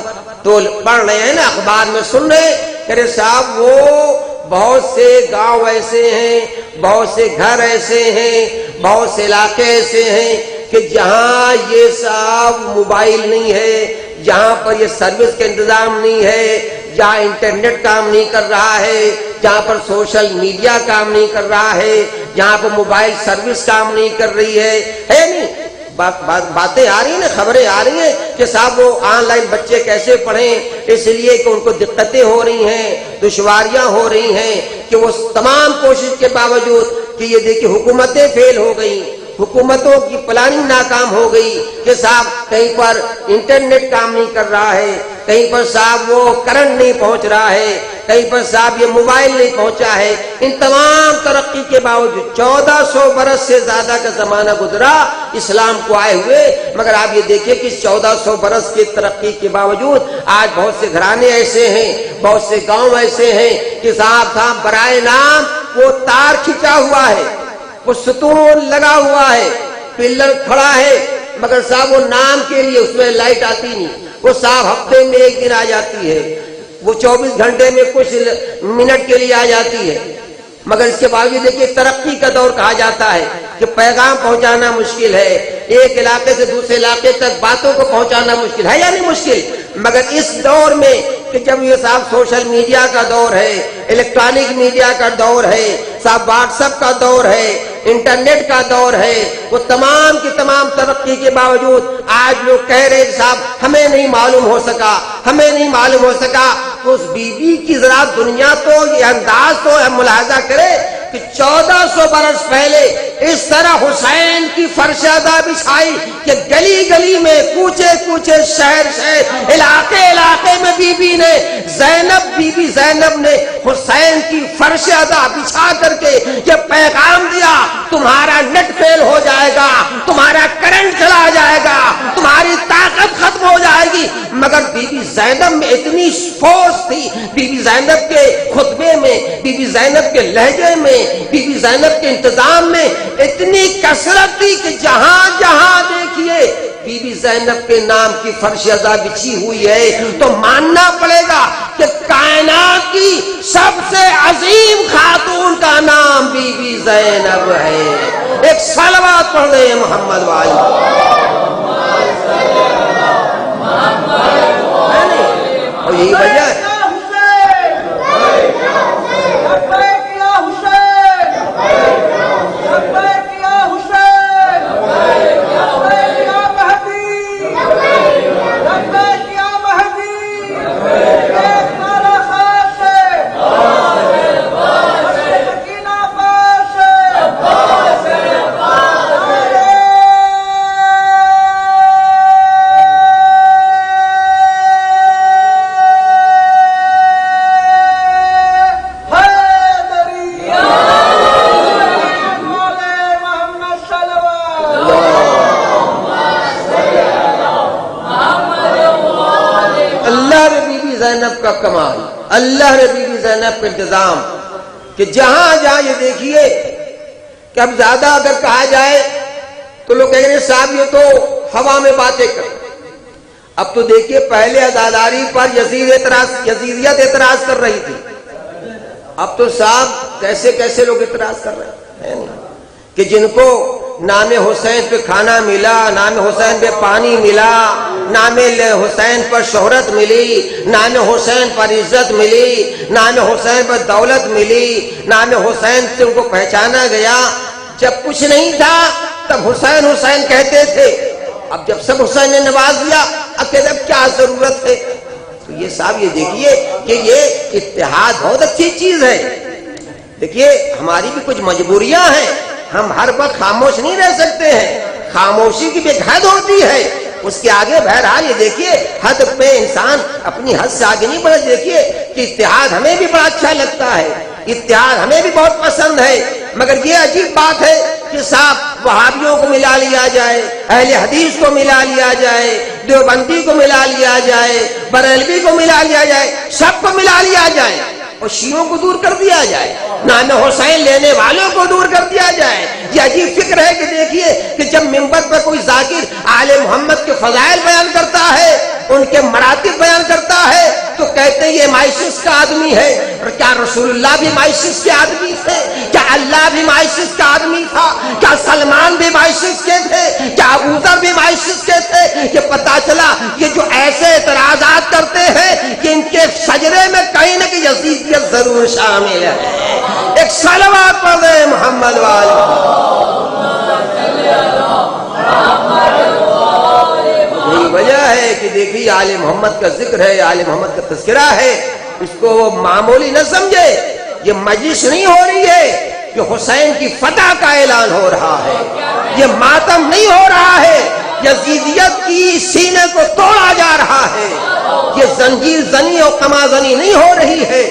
تو پڑھ رہے ہیں نا، اخبار میں سن رہے کہ صاحب وہ بہت سے گاؤں ایسے ہیں، بہت سے گھر ایسے ہیں، بہت سے علاقے ایسے ہیں کہ جہاں یہ صاحب موبائل نہیں ہے، جہاں پر یہ سروس کا انتظام نہیں ہے، جہاں انٹرنیٹ کام نہیں کر رہا ہے، جہاں پر سوشل میڈیا کام نہیں کر رہا ہے، جہاں پر موبائل سروس کام نہیں کر رہی ہے نہیں؟ باتیں آ رہی ہیں نا، خبریں آ رہی ہیں کہ صاحب وہ آن لائن بچے کیسے پڑھیں، اس لیے کہ ان کو دقتیں ہو رہی ہیں، دشواریاں ہو رہی ہیں، کہ وہ تمام کوشش کے باوجود کہ یہ دیکھیں حکومتیں فیل ہو گئیں، حکومتوں کی پلاننگ ناکام ہو گئی کہ صاحب کہیں پر انٹرنیٹ کام نہیں کر رہا ہے، کہیں پر صاحب وہ کرنٹ نہیں پہنچ رہا ہے، کہیں پر صاحب یہ موبائل نہیں پہنچا ہے. ان تمام ترقی کے باوجود 1400 برس سے زیادہ کا زمانہ گزرا اسلام کو آئے ہوئے، مگر آپ یہ دیکھیں کہ 1400 برس کی ترقی کے باوجود آج بہت سے گھرانے ایسے ہیں، بہت سے گاؤں ایسے ہیں کہ صاحب برائے نام وہ تار کھینچا ہوا ہے، وہ ستون لگا ہوا ہے، پلر کھڑا ہے، مگر صاحب وہ نام کے لیے اس میں لائٹ آتی نہیں. وہ صاحب ہفتے میں ایک دن آ جاتی ہے، وہ 24 گھنٹے میں کچھ منٹ کے لیے آ جاتی ہے. مگر اس کے باوجود دیکھیے ترقی کا دور کہا جاتا ہے کہ پیغام پہنچانا مشکل ہے، ایک علاقے سے دوسرے علاقے تک باتوں کو پہنچانا مشکل ہے یا نہیں مشکل. مگر اس دور میں کہ جب یہ صاحب سوشل میڈیا کا دور ہے، الیکٹرانک میڈیا کا دور ہے، صاحب واٹس ایپ کا دور ہے، انٹرنیٹ کا دور ہے، وہ تمام کی تمام ترقی کے باوجود آج لوگ کہہ رہے ہیں صاحب ہمیں نہیں معلوم ہو سکا، ہمیں نہیں معلوم ہو سکا. اس بی بی کی ذرا دنیا تو یہ انداز تو ملاحظہ کرے کہ 1400 برس پہلے اس طرح حسین کی فرشادہ بچھائی کہ گلی گلی میں، کوچے کوچے، شہر شہر، علاقے علاقے میں بی بی زینب نے حسین کی فرشادہ بچھا کر کے یہ پیغام دیا تمہارا نیٹ فیل ہو جائے گا، تمہارا کرنٹ چلا جائے گا، تمہاری طاقت ختم ہو جائے گی. مگر بی بی زینب میں اتنی فورس تھی، بی بی زینب کے خطبے میں، بی بی زینب کے لہجے میں، بی بی زینب کے انتظام میں اتنی کثرت تھی کہ جہاں جہاں دیکھیے بی بی زینب کے نام کی فرشادہ بچھی ہوئی ہے. تو ماننا پڑے گا کہ کائنات کی سب سے عظیم خاتون کا نام بی بی زینب ہے. ایک صلوات پڑھ رہے ہیں محمد والی. اور یہی وجہ ہے اللہ نے بی بی زینب پہ انتظام کہ جہاں جہاں یہ دیکھیے کہ اب زیادہ اگر کہا جائے تو لوگ کہیں گے صاحب یہ تو ہوا میں باتیں کر. اب تو دیکھیے پہلے عزاداری پر یزیدیت اعتراض کر رہی تھی، اب تو صاحب کیسے کیسے لوگ اعتراض کر رہے ہیں کہ جن کو نام حسین پہ کھانا ملا، نام حسین پہ پانی ملا، نام حسین پر شہرت ملی، نام حسین پر عزت ملی، نام حسین پر دولت ملی، نام حسین سے ان کو پہچانا گیا. جب کچھ نہیں تھا تب حسین حسین کہتے تھے، اب جب سب حسین نے نواز دیا اب کہتے اب کیا ضرورت ہے. تو یہ صاحب یہ دیکھیے کہ یہ اتحاد بہت اچھی چیز ہے. دیکھیے ہماری بھی کچھ مجبوریاں ہیں، ہم ہر وقت خاموش نہیں رہ سکتے ہیں، خاموشی کی بھی ایک حد ہوتی ہے، اس کے آگے بہرحال یہ دیکھیے حد پہ انسان اپنی حد سے آگے نہیں بڑھے. دیکھیے کہ اتحاد ہمیں بھی بڑا اچھا لگتا ہے، اتحاد ہمیں بھی بہت پسند ہے، مگر یہ عجیب بات ہے کہ صاحب وہابیوں کو ملا لیا جائے، اہل حدیث کو ملا لیا جائے، دیوبندی کو ملا لیا جائے، بریلوی کو ملا لیا جائے، سب کو ملا لیا جائے اور شیعوں کو دور کر دیا جائے، نام حسین لینے والوں کو دور کر دیا جائے. یہ عجیب فکر ہے کہ دیکھیے کہ جب منبر پر کوئی ذاکر آل محمد کے فضائل بیان کرتا ہے، ان کے مراتب بیان کرتا ہے، تو کہتے ہیں یہ مائسس کا آدمی ہے. اور کیا رسول اللہ بھی مائسس کے آدمی تھے؟ کیا اللہ بھی مائسس کا آدمی تھا؟ کیا سلمان بھی مائسس کے تھے؟ کیا ابو ذر بھی مائسس کے تھے؟ یہ پتا چلا یہ جو ایسے اعتراضات کرتے ہیں کہ ان کے شجرے میں کہیں نہ کہیں یزیدیت ضرور شامل ہے. ایک صلوات پڑھ دیں محمد والے. یہی وجہ ہے کہ دیکھیے آل محمد کا ذکر ہے، آل محمد کا تذکرہ ہے، اس کو وہ معمولی نہ سمجھے. یہ مجلس نہیں ہو رہی ہے کہ حسین کی فتح کا اعلان ہو رہا ہے، یہ ماتم نہیں ہو رہا ہے، یزیدیت کی سینے کو توڑا جا رہا ہے. یہ زنجیر زنی اور قما زنی نہیں ہو رہی ہے،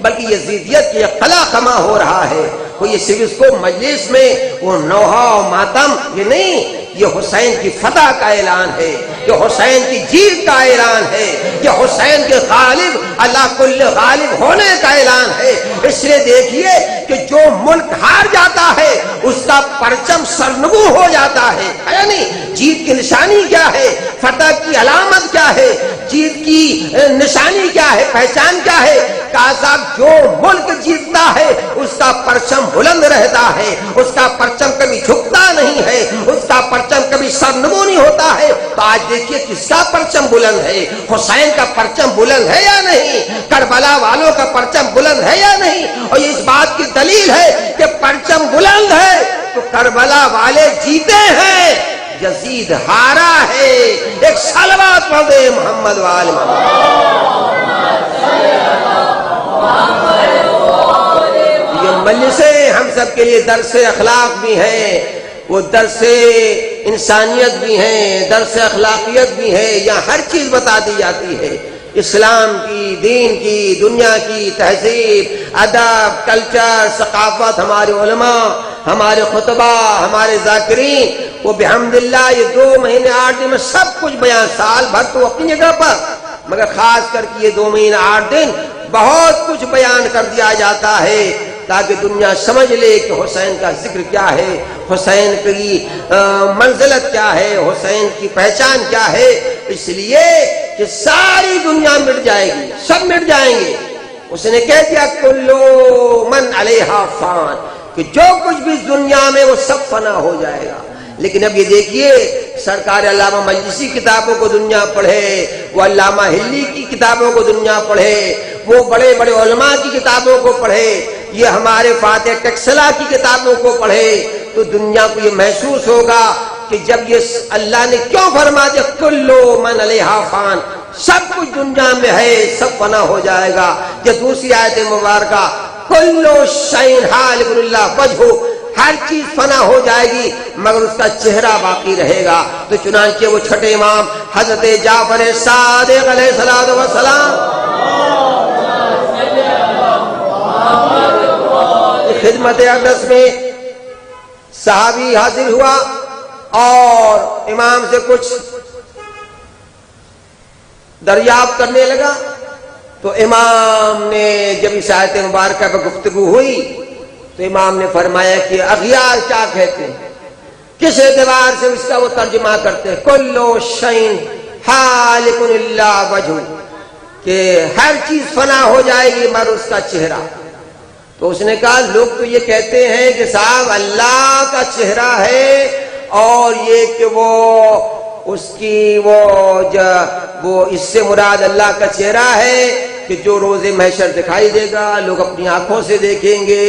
بلکہ یزیدیت کی قلع قما ہو رہا ہے. وہ یہ صرف اس کو مجلس میں وہ نوحہ و ماتم یہ نہیں، یہ حسین کی فتح کا اعلان ہے، یہ حسین کی جیت کا اعلان ہے، یہ حسین کے غالب اللہ کل غالب ہونے کا اعلان ہے. اس لیے دیکھیے کہ جو ملک ہار جاتا ہے اس کا پرچم سرنگوں ہو جاتا ہے. نہیں جیت کی نشانی کیا ہے، فتح کی علامت کیا ہے، جیت کی نشانی کیا ہے، پہچان کیا ہے. کہا صاحب جو ملک جیتتا ہے اس کا پرچم بلند رہتا ہے، اس کا پرچم کبھی جھکتا نہیں ہے، اس کا پرچم کبھی سرنگوں نہیں ہوتا ہے. تو آج دیکھیے کس کا پرچم بلند ہے؟ حسین کا پرچم بلند ہے یا نہیں؟ کربلا والوں کا پرچم بلند ہے یا نہیں؟ اور یہ اس بات کی دلیل ہے کہ پرچم بلند ہے تو کربلا والے جیتے ہیں، یزید ہارا ہے. ایک صلوات پڑھ دے محمد والے. یہ مجلسیں ہم سب کے لیے درس اخلاق بھی ہیں، وہ درس انسانیت بھی ہیں، درس اخلاقیت بھی ہے. یہاں ہر چیز بتا دی جاتی ہے، اسلام کی، دین کی، دنیا کی تہذیب، ادب، کلچر، ثقافت. ہمارے علماء، ہمارے خطبہ، ہمارے ذاکرین وہ بحمدللہ یہ 2 مہینے 8 دن میں سب کچھ بیان، سال بھر تو اپنی جگہ پر، مگر خاص کر کے یہ 2 مہینے 8 دن بہت کچھ بیان کر دیا جاتا ہے تاکہ دنیا سمجھ لے کہ حسین کا ذکر کیا ہے، حسین کی منزلت کیا ہے، حسین کی پہچان کیا ہے. اس لیے کہ ساری دنیا مٹ جائے گی، سب مٹ جائیں گے. اس نے کہہ دیا کلو من علیہا فان، کہ جو کچھ بھی دنیا میں وہ سب فنا ہو جائے گا. لیکن اب یہ دیکھیے سرکار علامہ مجلسی کتابوں کو دنیا پڑھے، وہ علامہ ہلی کی کتابوں کو دنیا پڑھے، وہ بڑے بڑے علماء کی کتابوں کو پڑھے، یہ ہمارے فاتح ٹیکسلا کی کتابوں کو پڑھے، تو دنیا کو یہ محسوس ہوگا کہ جب یہ اللہ نے کیوں فرما دیا کلو من علیہا فان، سب کچھ دنیا میں ہے، سب فنا ہو جائے گا. یہ دوسری آیت مبارکہ کلو شیء ہالک الا وجہہ، ہر چیز فنا ہو جائے گی مگر اس کا چہرہ باقی رہے گا. تو چنانچہ وہ چھٹے امام حضرت جعفر صادق علیہ الصلوۃ والسلام خدمت اقدس میں صحابی حاضر ہوا اور امام سے کچھ دریافت کرنے لگا. تو امام نے جب اس آیت مبارکہ پہ گفتگو ہوئی تو امام نے فرمایا کہ اغیار کیا کہتے ہیں، کس اعتبار سے اس کا وہ ترجمہ کرتے ہیں، کلو شین حالک الا وجہ، کہ ہر چیز فنا ہو جائے گی مگر اس کا چہرہ۔ تو اس نے کہا لوگ تو یہ کہتے ہیں کہ صاحب اللہ کا چہرہ ہے، اور یہ کہ وہ اس کی وہ اس سے مراد اللہ کا چہرہ ہے کہ جو روز محشر دکھائی دے گا، لوگ اپنی آنکھوں سے دیکھیں گے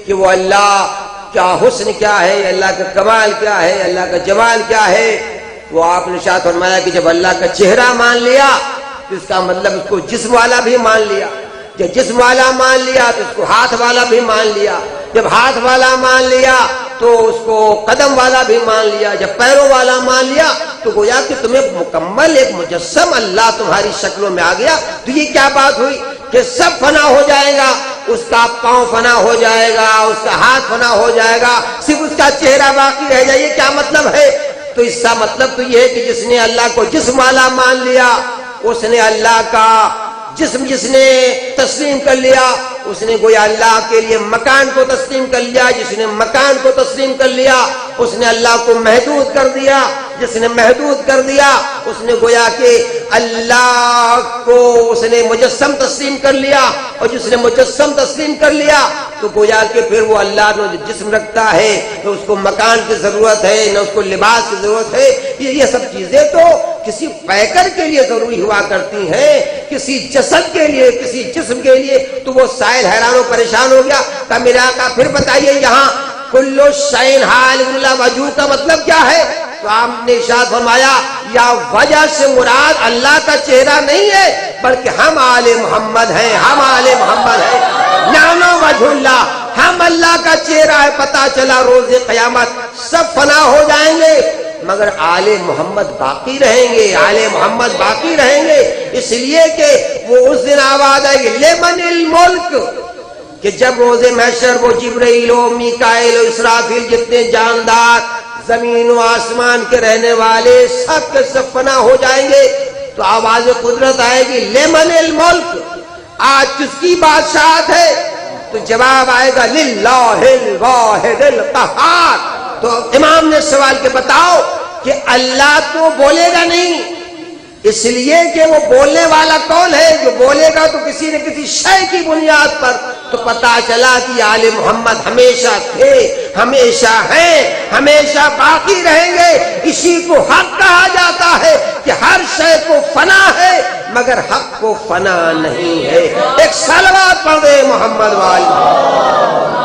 کہ وہ اللہ کیا حسن کیا ہے، اللہ کا کمال کیا ہے، اللہ کا جمال کیا ہے۔ وہ آپ نے ارشاد فرمایا کہ جب اللہ کا چہرہ مان لیا تو اس کا مطلب اس کو جسم والا بھی مان لیا، جب جسم والا مان لیا تو اس کو ہاتھ والا بھی مان لیا، جب ہاتھ والا مان لیا تو اس کو قدم والا بھی مان لیا، جب پیروں والا مان لیا تو گویا کہ تمہیں مکمل ایک مجسم اللہ تمہاری شکلوں میں آ گیا۔ تو یہ کیا بات ہوئی کہ سب فنا ہو جائے گا، اس کا پاؤں فنا ہو جائے گا، اس کا ہاتھ فنا ہو جائے گا، صرف اس کا چہرہ باقی رہ جائے، یہ کیا مطلب ہے؟ تو اس کا مطلب تو یہ ہے کہ جس نے اللہ کو جسم والا مان لیا اس نے اللہ کا جسم، جس نے تسلیم کر لیا اس نے گویا اللہ کے لیے مکان کو تسلیم کر لیا، جس نے مکان کو تسلیم کر لیا اس نے اللہ کو محدود کر دیا، جس نے محدود کر دیا اس نے گویا کہ اللہ کو اس نے مجسم تسلیم کر لیا، اور جس نے مجسم تسلیم کر لیا تو گویا کہ پھر وہ اللہ نے جسم رکھتا ہے، نہ اس کو مکان کی ضرورت ہے نہ اس کو لباس کی ضرورت ہے۔ یہ سب چیزیں تو کسی پیکر کے لیے ضروری ہوا کرتی ہیں، کسی جسد کے لیے، کسی جسم کے لیے۔ تو وہ سائل حیران و پریشان ہو گیا کہ میرے آقا پھر بتائیے یہاں کلو شین حال اللہ وجہ کا مطلب کیا ہے؟ تو آپ نے ارشاد فرمایا یا وجہ سے مراد اللہ کا چہرہ نہیں ہے بلکہ ہم آل محمد ہیں، ہم آل محمد ہیں، نانو وجہ اللہ، ہم اللہ کا چہرہ ہے۔ پتا چلا روز قیامت سب فنا ہو جائیں گے مگر آل محمد باقی رہیں گے، آل محمد باقی رہیں گے، اس لیے کہ وہ اس دن آواز آئے گی لمن الملک، کہ جب روز محشر وہ جبرائیل و میکائیل و اسرافیل جتنے جاندار زمین و آسمان کے رہنے والے سب کے سب فنا ہو جائیں گے تو آواز قدرت آئے گی لمن الملک، آج کس کی بادشاہت ہے؟ تو جواب آئے گا للہ الواحد القہار۔ تو امام نے سوال کہ بتاؤ کہ اللہ تو بولے گا نہیں، اس لیے کہ وہ بولنے والا کون ہے؟ جو بولے گا تو کسی نہ کسی شے کی بنیاد پر۔ تو پتا چلا کہ آل محمد ہمیشہ تھے، ہمیشہ ہیں، ہمیشہ باقی رہیں گے۔ اسی کو حق کہا جاتا ہے کہ ہر شے کو فنا ہے مگر حق کو فنا نہیں ہے۔ ایک صلوات پڑھ دے محمد والی۔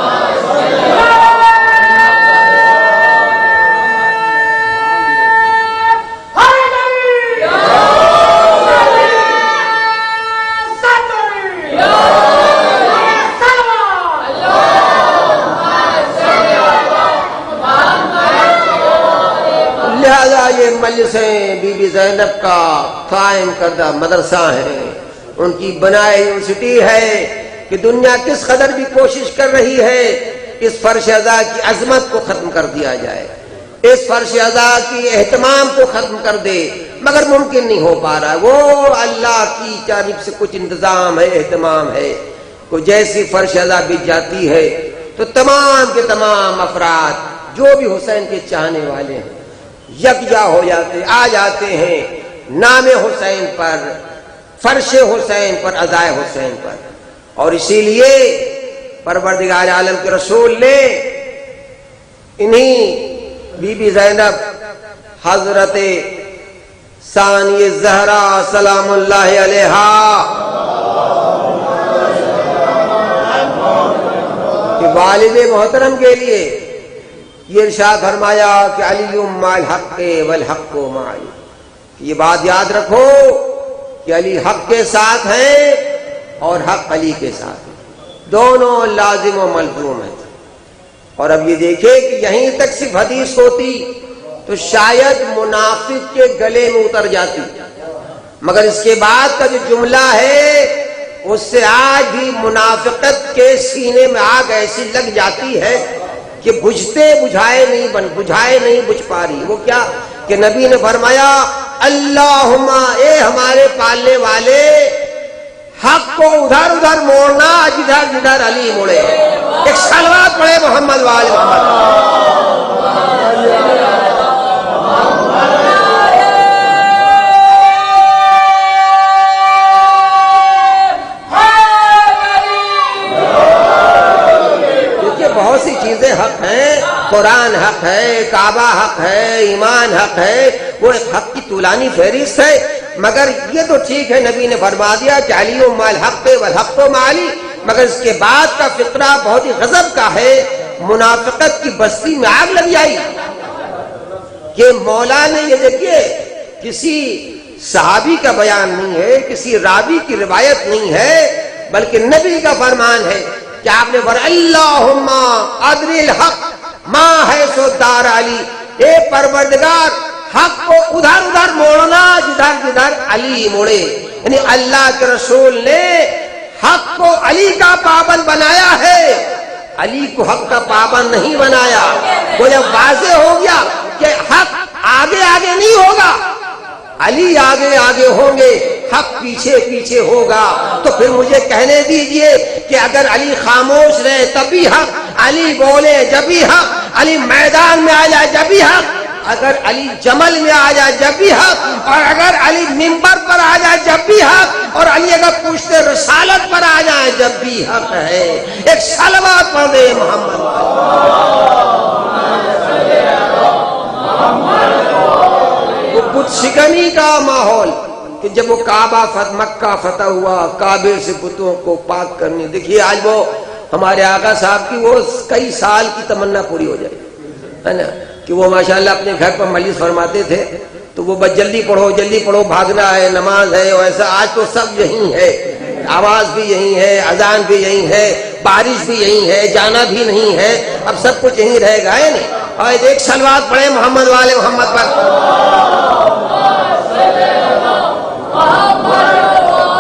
لہذا یہ مجلسیں بی بی زینب کا قائم کردہ مدرسہ ہیں، ان کی بنائی یونیورسٹی ہے کہ دنیا کس قدر بھی کوشش کر رہی ہے اس فرش ازا کی عظمت کو ختم کر دیا جائے، اس فرش ازا کی اہتمام کو ختم کر دے، مگر ممکن نہیں ہو پا رہا۔ وہ اللہ کی جانب سے کچھ انتظام ہے، اہتمام ہے، کو جیسی فرش ازا بچ جاتی ہے تو تمام کے تمام افراد جو بھی حسین کے چاہنے والے ہیں یکجا ہو جاتے، آ جاتے ہیں نام حسین پر، فرش حسین پر، عزائے حسین پر۔ اور اسی لیے پروردگار عالم کے رسول نے انہی بی بی زینب حضرت ثانی زہرا سلام اللہ علیہا کہ والد محترم کے لیے یہ ارشاد فرمایا کہ علی مع الحق والحق مع علی، یہ بات یاد رکھو کہ علی حق کے ساتھ ہیں اور حق علی کے ساتھ ہیں، دونوں لازم و ملزوم ہیں۔ اور اب یہ دیکھیں کہ یہیں تک صرف حدیث ہوتی تو شاید منافق کے گلے میں اتر جاتی، مگر اس کے بعد کا جو جملہ ہے اس سے آج بھی منافقت کے سینے میں آگ ایسی لگ جاتی ہے کہ بجھائے نہیں بجھ پا رہی۔ وہ کیا کہ نبی نے فرمایا اللہم، اے ہمارے پالنے والے، حق کو ادھر ادھر موڑنا جدھر جدھر علی موڑے. ایک صلوات پڑھے محمد وآل محمد. بہت سی چیزیں حق ہیں، قرآن حق ہے، کعبہ حق ہے، ایمان حق ہے، وہ ایک حق کی طولانی فہرست ہے. مگر یہ تو ٹھیک ہے، نبی نے فرما دیا کہ علی مال حق والحق مع علی. مگر اس کے بعد کا فقرہ بہت ہی غضب کا ہے. منافقت کی بستی میں آگ لگ آئی کہ مولا نے، یہ دیکھیے کسی صحابی کا بیان نہیں ہے، کسی راوی کی روایت نہیں ہے، بلکہ نبی کا فرمان ہے کہ آپ نے اللہم ادر الحق ما حیث دار علی. اے پروردگار، حق کو ادھر ادھر موڑنا جدھر جدھر علی موڑے. یعنی اللہ کے رسول نے حق کو علی کا پابند بنایا ہے، علی کو حق کا پابند نہیں بنایا. وہ جب واضح ہو گیا کہ حق آگے آگے نہیں ہوگا، علی آگے آگے ہوں گے، حق پیچھے پیچھے ہوگا، تو پھر مجھے کہنے دیجئے کہ اگر علی خاموش رہے تب بھی حق، علی بولے جب بھی حق، علی میدان میں آ جائے جب بھی حق، اگر علی جمل میں آ جائے جب بھی حق، اور اگر علی منبر پر آ جائے جب بھی حق، اور علی اگر پوچھتے رسالت پر آ جائے جب بھی حق ہے. ایک صلوات پڑھ دے محمد. بت شکنی کا ماحول کہ جب وہ کعبہ مکہ فتح ہوا، کعبے سے بتوں کو پاک کرنے. دیکھیے آج وہ ہمارے آقا صاحب کی وہ کئی سال کی تمنا پوری ہو جائے ہے نا، کہ وہ ماشاءاللہ اپنے گھر پر مجلس فرماتے تھے تو وہ بس جلدی پڑھو بھاگنا ہے، نماز ہے، ویسا آج تو سب یہی ہے، آواز بھی یہی ہے، اذان بھی یہی ہے، بارش بھی یہی ہے، جانا بھی نہیں ہے، اب سب کچھ یہی رہے گا ہے نہیں. اور ایک صلوات پڑھے محمد والے محمد پر.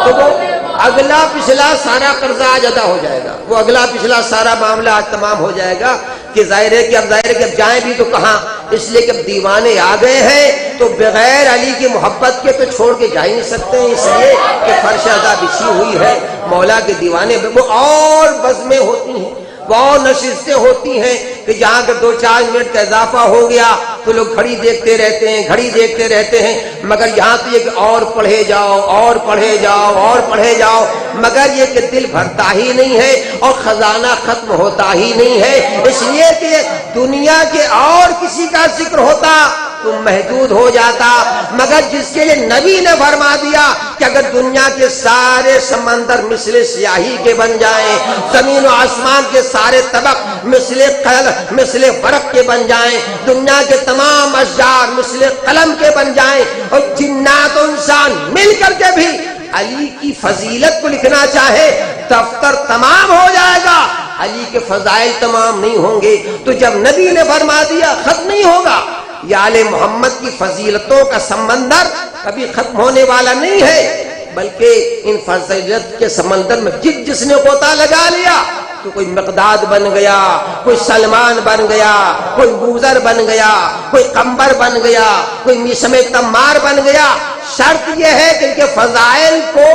تو وہ اگلا پچھلا سارا قرضہ آج ادا ہو جائے گا، وہ اگلا پچھلا سارا معاملہ آج تمام ہو جائے گا. کہ ظاہر ہے کہ اب جائیں بھی تو کہاں، اس لیے کہ اب دیوانے آ گئے ہیں تو بغیر علی کی محبت کے تو چھوڑ کے جا ہی نہیں سکتے ہیں، اس لیے کہ فرش ادا بچھی ہوئی ہے. مولا کے دیوانے وہ اور بزمیں ہوتی ہیں، وہ نشستیں ہوتی ہیں کہ جہاں کے 2-4 منٹ کا اضافہ ہو گیا تو لوگ گھڑی دیکھتے رہتے ہیں. مگر یہاں تو یہ کہ اور پڑھے جاؤ، مگر یہ کہ دل بھرتا ہی نہیں ہے اور خزانہ ختم ہوتا ہی نہیں ہے. اس لیے کہ دنیا کے اور کسی کا ذکر ہوتا تو محدود ہو جاتا، مگر جس کے لیے نبی نے فرما دیا کہ اگر دنیا کے سارے سمندر مثل سیاہی کے بن جائیں، زمین و آسمان کے سارے طبق مثل ورق کے بن جائیں، دنیا کے تمام اشجار مثل قلم کے بن جائیں، اور جنات و انسان مل کر کے بھی علی کی فضیلت کو لکھنا چاہے، دفتر تمام ہو جائے گا، علی کے فضائل تمام نہیں ہوں گے. تو جب نبی نے فرما دیا ختم نہیں ہوگا، یا آل محمد کی فضیلتوں کا سمندر کبھی ختم ہونے والا نہیں ہے، بلکہ ان فضیلت کے سمندر میں جس نے غوطہ لگا لیا تو کوئی مقداد بن گیا، کوئی سلمان بن گیا، کوئی بوزر بن گیا، کوئی قمبر بن گیا، کوئی میشم تمار بن گیا. شرط یہ ہے کہ ان کے فضائل کو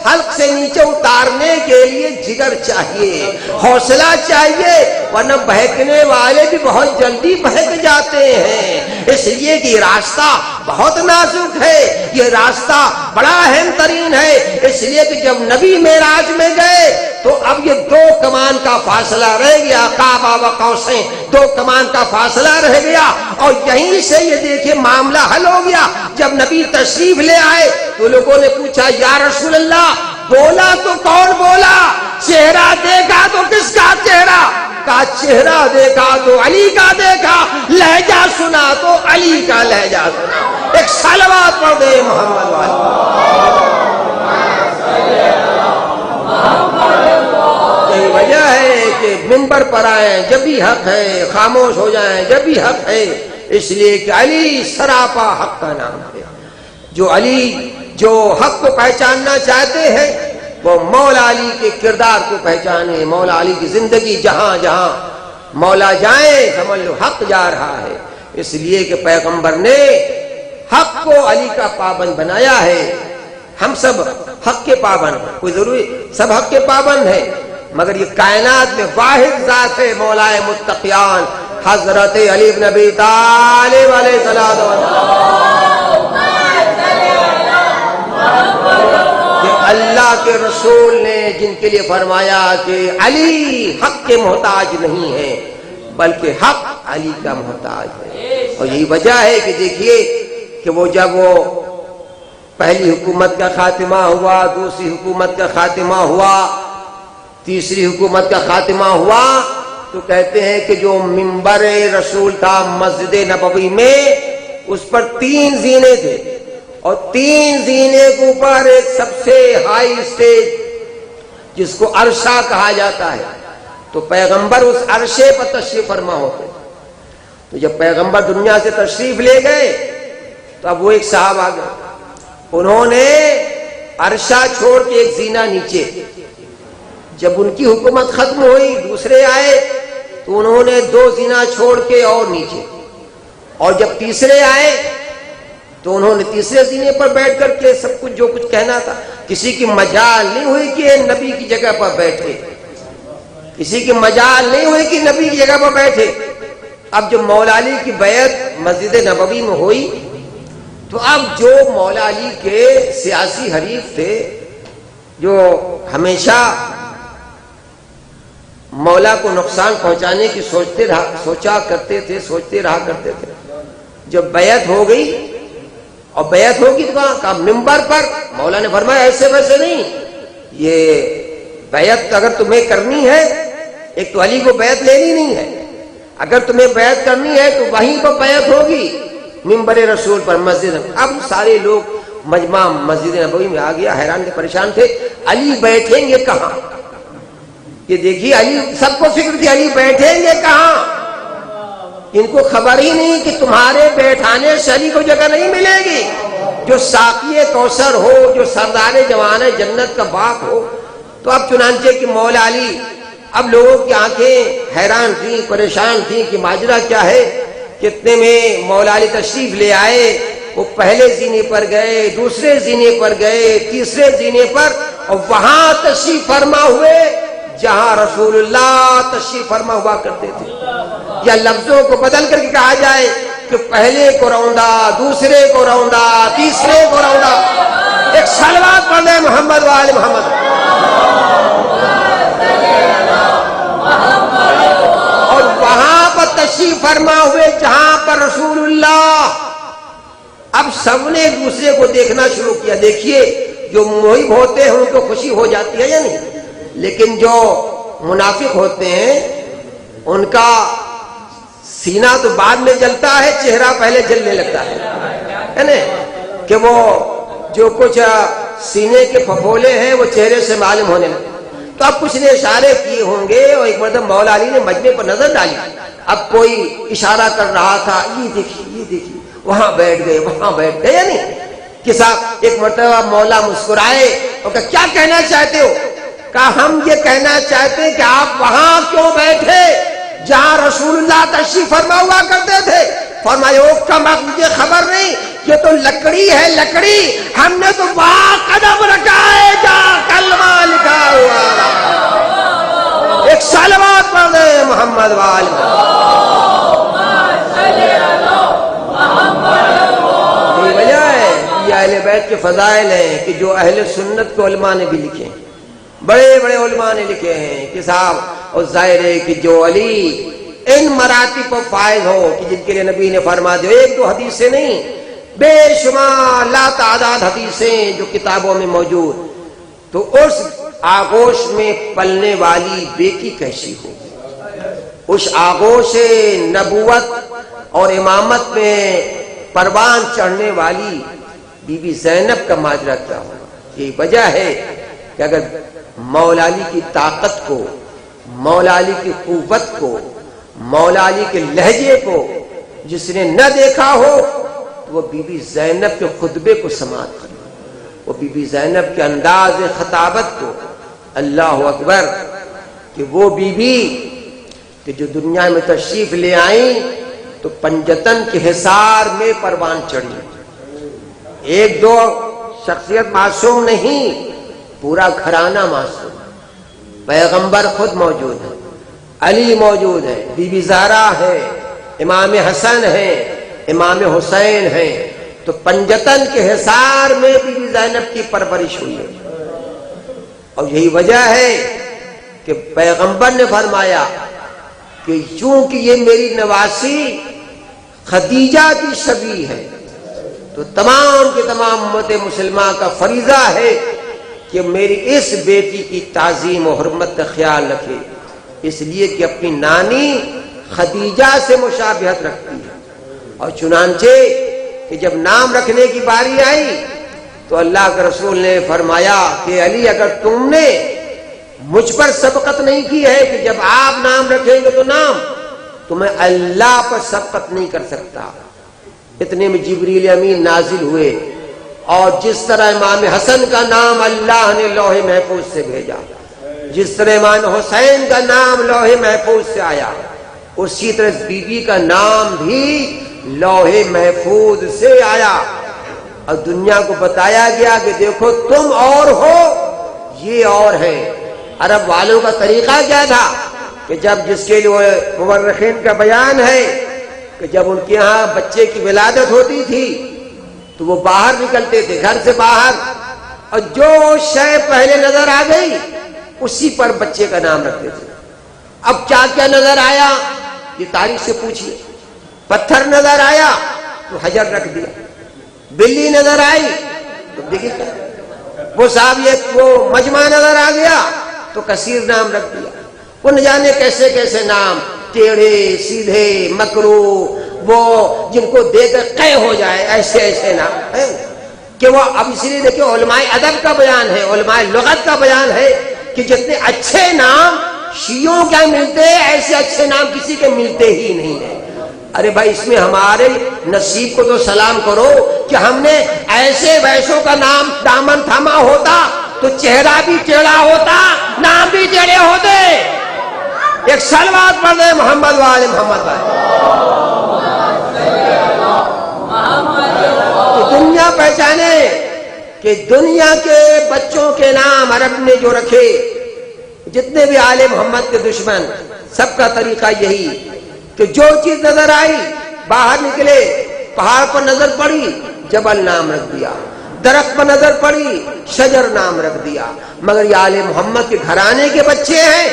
حلق سے نیچے اتارنے کے لیے جگر چاہیے، حوصلہ چاہیے، ورنہ بہکنے والے بھی بہت جلدی بہک جاتے ہیں. اس لیے کہ یہ راستہ بہت نازک ہے، یہ راستہ بڑا اہم ترین ہے. اس لیے کہ جب نبی معراج میں گئے تو اب یہ 2 کمان کا فاصلہ رہ گیا، کعبہ و قوسین 2 کمان کا فاصلہ رہ گیا، اور یہیں سے یہ دیکھیں معاملہ حل ہو گیا. جب نبی تشریف لے آئے تو لوگوں نے پوچھا یا رسول اللہ، بولا تو کون بولا؟ چہرہ دیکھا تو کس کا چہرہ؟ کا چہرہ دیکھا تو علی کا دیکھا، لہجہ سنا تو علی کا لہجہ سنا. ایک صلوات پڑھ دے محمد والے. یہی وجہ ہے کہ منبر پر آئیں جب بھی حق ہے، خاموش ہو جائیں جب بھی حق ہے، اس لیے کہ علی سراپا حق کا نام ہے. جو حق کو پہچاننا چاہتے ہیں وہ مولا علی کے کردار کو پہچانے. مولا علی کی زندگی جہاں جہاں مولا جائیں سمجھ لو حق جا رہا ہے. اس لیے کہ پیغمبر نے حق کو علی کا پابند بنایا ہے. ہم سب حق کے پابند ہیں، کوئی ضروری سب حق کے پابند ہیں، مگر یہ کائنات میں واحد ذات ہے مولا متقیان حضرت علی بن ابی طالب علیہ الصلوۃ والسلام، کہ اللہ کے رسول نے جن کے لیے فرمایا کہ علی حق کے محتاج نہیں ہے بلکہ حق علی کا محتاج ہے۔ اور یہی وجہ ہے کہ دیکھیے کہ وہ جب وہ پہلی حکومت کا خاتمہ ہوا، دوسری حکومت کا خاتمہ ہوا، تیسری حکومت کا خاتمہ ہوا، تو کہتے ہیں کہ جو منبر رسول تھا مسجد نبوی میں اس پر 3 زینے تھے، اور 3 زینے کے اوپر ایک سب سے ہائی اسٹیج جس کو عرشہ کہا جاتا ہے، تو پیغمبر اس عرشے پر تشریف فرما ہوتے۔ تو جب پیغمبر دنیا سے تشریف لے گئے تو اب وہ ایک صاحب آ گئے، انہوں نے عرشہ چھوڑ کے ایک زینہ نیچے، جب ان کی حکومت ختم ہوئی دوسرے آئے تو انہوں نے 2 زینہ چھوڑ کے اور نیچے، اور جب تیسرے آئے تو انہوں نے تیسرے زینے پر بیٹھ کر کے سب کچھ جو کچھ کہنا تھا، کسی کی مجال نہیں ہوئی کہ نبی کی جگہ پر بیٹھے، کسی کی مجال نہیں ہوئی کہ نبی کی جگہ پر بیٹھے۔ اب جب مولا علی کی بیعت مسجد نبوی میں ہوئی تو اب جو مولا علی کے سیاسی حریف تھے، جو ہمیشہ مولا کو نقصان پہنچانے کی سوچتے رہا کرتے تھے، جب بیعت ہو گئی، اور بیعت ہوگی تو کہا منبر پر مولا نے فرمایا ایسے ویسے نہیں، یہ بیعت اگر تمہیں کرنی ہے، ایک تو علی کو بیعت لینی نہیں ہے، اگر تمہیں بیعت کرنی ہے تو وہیں پر بیعت ہوگی منبر رسول پر مسجد۔ اب سارے لوگ مجمع مسجد نبوی میں آ گیا، حیران تھے، پریشان تھے، علی بیٹھیں گے کہاں؟ یہ دیکھیے علی، سب کو فکر تھی علی بیٹھیں گے کہاں، ان کو خبر ہی نہیں کہ تمہارے بیٹھانے سے علی کو جگہ نہیں ملے گی، جو ساقی کوثر ہو، جو سردار جوان جنت کا باپ ہو۔ تو اب چنانچہ کہ مولا علی، اب لوگوں کی آنکھیں حیران تھیں، پریشان تھیں کہ ماجرا کیا ہے۔ کتنے میں مولا علی تشریف لے آئے، وہ پہلے زینے پر گئے، دوسرے زینے پر گئے، تیسرے زینے پر، اور وہاں تشریف فرما ہوئے جہاں رسول اللہ تشریف فرما ہوا کرتے تھے۔ یا لفظوں کو بدل کر کے کہا جائے کہ پہلے کو روندا، دوسرے کو روندا، تیسرے کو روندا۔ ایک صلوات پڑھ لیں محمد وآل محمد۔ اور وہاں پر تشریف فرما ہوئے جہاں پر رسول اللہ، اب سب نے ایک دوسرے کو دیکھنا شروع کیا۔ دیکھیے جو محب ہوتے ہیں ان کو خوشی ہو جاتی ہے یا نہیں، لیکن جو منافق ہوتے ہیں ان کا سینہ تو بعد میں جلتا ہے، چہرہ پہلے جلنے لگتا ہے نا، کہ وہ جو کچھ سینے کے پھپھولے ہیں وہ چہرے سے معلوم ہونے لگے۔ تو اب کچھ نے اشارے کیے ہوں گے، اور ایک مرتبہ مولا علی نے مجمع پر نظر ڈالی، اب کوئی اشارہ کر رہا تھا، یہ دیکھیے وہاں بیٹھ گئے، وہاں بیٹھ گئے، یعنی کہ صاحب ایک مرتبہ مولا مسکرائے اور کہا کیا کہنا چاہتے ہو؟ کہا ہم یہ کہنا چاہتے ہیں کہ آپ وہاں کیوں بیٹھے جہاں رسول اللہ تشریف فرما ہوا کرتے تھے؟ فرمایا او کم عقل، مجھے خبر نہیں، یہ تو لکڑی ہے، لکڑی، ہم نے تو وہاں قدم رکھا ہے جہاں کلمہ لکھا ہوا۔ ایک صلوات پڑھ دیں محمد وآل یہ وجہ ہے، یہ اہل بیت کے فضائل ہیں کہ جو اہل سنت کو علماء نے بھی لکھے ہیں، بڑے بڑے علماء نے لکھے ہیں کہ صاحب، اور ظاہر ہے کہ جو علی ان مراتب پر فائز ہو کہ جن کے لیے نبی نے فرما دیا، 1-2 حدیثیں نہیں، بے شمار لا تعداد حدیثیں جو کتابوں میں موجود، تو اس آغوش میں پلنے والی بیٹی کیسی ہو، اس آغوش نبوت اور امامت میں پروان چڑھنے والی بی بی زینب کا ماجرا کیا ہو۔ یہی وجہ ہے کہ اگر مولا علی کی طاقت کو، مولا علی کی قوت کو، مولا علی کے لہجے کو جس نے نہ دیکھا ہو تو وہ بی بی زینب کے خطبے کو سماعت کرے، وہ بی بی زینب کے انداز خطابت کو، اللہ اکبر، کہ وہ بی بی کہ جو دنیا میں تشریف لے آئیں تو پنجتن کے حصار میں پروان چڑھی، 1-2 شخصیت معصوم نہیں، پورا گھرانہ معصوم. پیغمبر خود موجود ہے، علی موجود ہے، بی بی زہرا ہے، امام حسن ہے، امام حسین ہے. تو پنجتن کے حصار میں بی بی زینب کی پرورش ہوئی ہے. اور یہی وجہ ہے کہ پیغمبر نے فرمایا کہ چونکہ یہ میری نواسی خدیجہ کی شبیہ ہے تو تمام کے تمام امت مسلمہ کا فریضہ ہے کہ میری اس بیٹی کی تعظیم و حرمت کا خیال رکھے، اس لیے کہ اپنی نانی خدیجہ سے مشابہت رکھتی ہے. اور چنانچہ کہ جب نام رکھنے کی باری آئی تو اللہ کے رسول نے فرمایا کہ علی اگر تم نے مجھ پر سبقت نہیں کی ہے کہ جب آپ نام رکھیں گے تو نام، تو میں اللہ پر سبقت نہیں کر سکتا. اتنے میں جبریل امین نازل ہوئے اور جس طرح امام حسن کا نام اللہ نے لوح محفوظ سے بھیجا، جس طرح امام حسین کا نام لوح محفوظ سے آیا، اسی طرح بی بی کا نام بھی لوح محفوظ سے آیا. اور دنیا کو بتایا گیا کہ دیکھو تم اور ہو، یہ اور ہیں. عرب والوں کا طریقہ کیا تھا کہ جب جس کے لیے مورخین کا بیان ہے کہ جب ان کے ہاں بچے کی ولادت ہوتی تھی تو وہ باہر نکلتے تھے گھر سے باہر، اور جو شے پہلے نظر آ گئی اسی پر بچے کا نام رکھتے تھے. اب کیا کیا نظر آیا یہ تاریخ سے پوچھیے. پتھر نظر آیا تو حجر رکھ دیا، بلی نظر آئی تو بگل، وہ صاحب یہ وہ مجمع نظر آ گیا تو کثیر نام رکھ دیا. وہ نہ جانے کیسے کیسے نام، ٹیڑھے سیدھے مکرو، وہ جن کو دے کر قے ہو جائے ایسے ایسے نام ہے کہ وہ اب اس لیے دیکھیں علماء ادب کا بیان ہے، علماء لغت کا بیان ہے کہ جتنے اچھے نام شیعوں کے ملتے ایسے اچھے نام کسی کے ملتے ہی نہیں ہیں. ارے بھائی اس میں ہمارے نصیب کو تو سلام کرو کہ ہم نے ایسے ویسوں کا نام دامن تھاما ہوتا تو چہرہ بھی ٹیڑھا ہوتا، نام بھی ٹیڑھے ہوتے. ایک صلوات پڑھ دے محمد والے محمد والے. تو دنیا پہچانے کہ دنیا کے بچوں کے نام عرب نے جو رکھے، جتنے بھی آل محمد کے دشمن، سب کا طریقہ یہی کہ جو چیز نظر آئی باہر نکلے، پہاڑ پر نظر پڑی جبل نام رکھ دیا، درخت پر نظر پڑی شجر نام رکھ دیا. مگر یہ آل محمد کے گھرانے کے بچے ہیں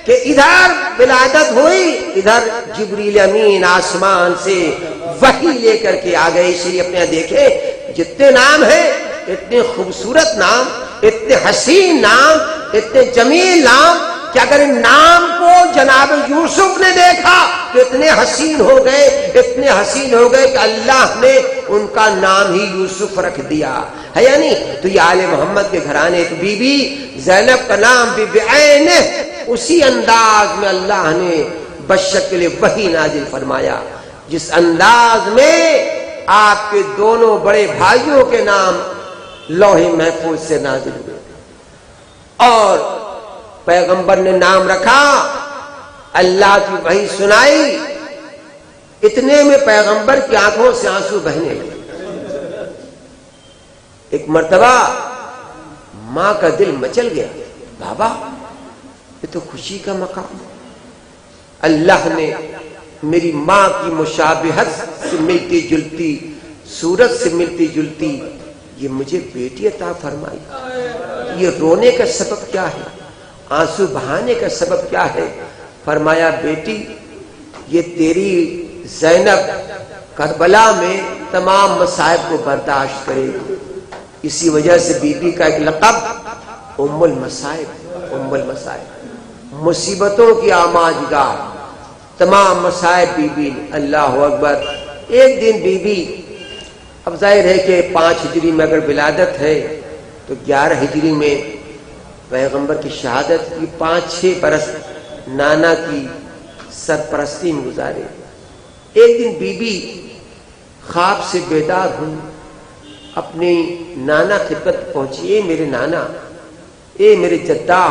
کہ ادھر ولادت ہوئی ادھر جبریل امین آسمان سے وحی لے کر کے آ گئے. اس لیے اپنے دیکھے جتنے نام ہیں، اتنے خوبصورت نام، اتنے حسین نام، اتنے جمیل نام کہ اگر ان نام کو جناب یوسف نے دیکھا تو اتنے حسین ہو گئے، اتنے حسین ہو گئے کہ اللہ نے ان کا نام ہی یوسف رکھ دیا ہے. یعنی تو یہ آل محمد کے گھرانے ایک بی بی زینب کا نام بی بی عین، اسی انداز میں اللہ نے بشکل وحی نازل فرمایا جس انداز میں آپ کے دونوں بڑے بھائیوں کے نام لوح محفوظ سے نازل ہوئے. اور پیغمبر نے نام رکھا، اللہ کی وحی سنائی، اتنے میں پیغمبر کی آنکھوں سے آنسو بہنے لگے. ایک مرتبہ ماں کا دل مچل گیا، بابا یہ تو خوشی کا مقام، اللہ نے میری ماں کی مشابہت سے ملتی جلتی، صورت سے ملتی جلتی یہ مجھے بیٹی عطا فرمائی. یہ رونے کا سبب کیا ہے، آنسو بہانے کا سبب کیا ہے؟ فرمایا بیٹی یہ تیری زینب کربلا میں تمام مصائب کو برداشت کرے گی. اسی وجہ سے بی بی کا ایک لقب ام المصائب، ام المصائب، مصیبتوں کی آماجگاہ، تمام مصائب بی بی. اللہ اکبر. ایک دن بی بی، اب ظاہر ہے کہ 5 ہجری میں اگر ولادت ہے تو 11 ہجری میں پیغمبر کی شہادت کی 5-6 برس نانا کی سرپرستی میں گزارے. ایک دن بی بی خواب سے بیدار ہوئی، اپنی نانا خدمت پہنچی. اے میرے نانا، اے میرے جدہ،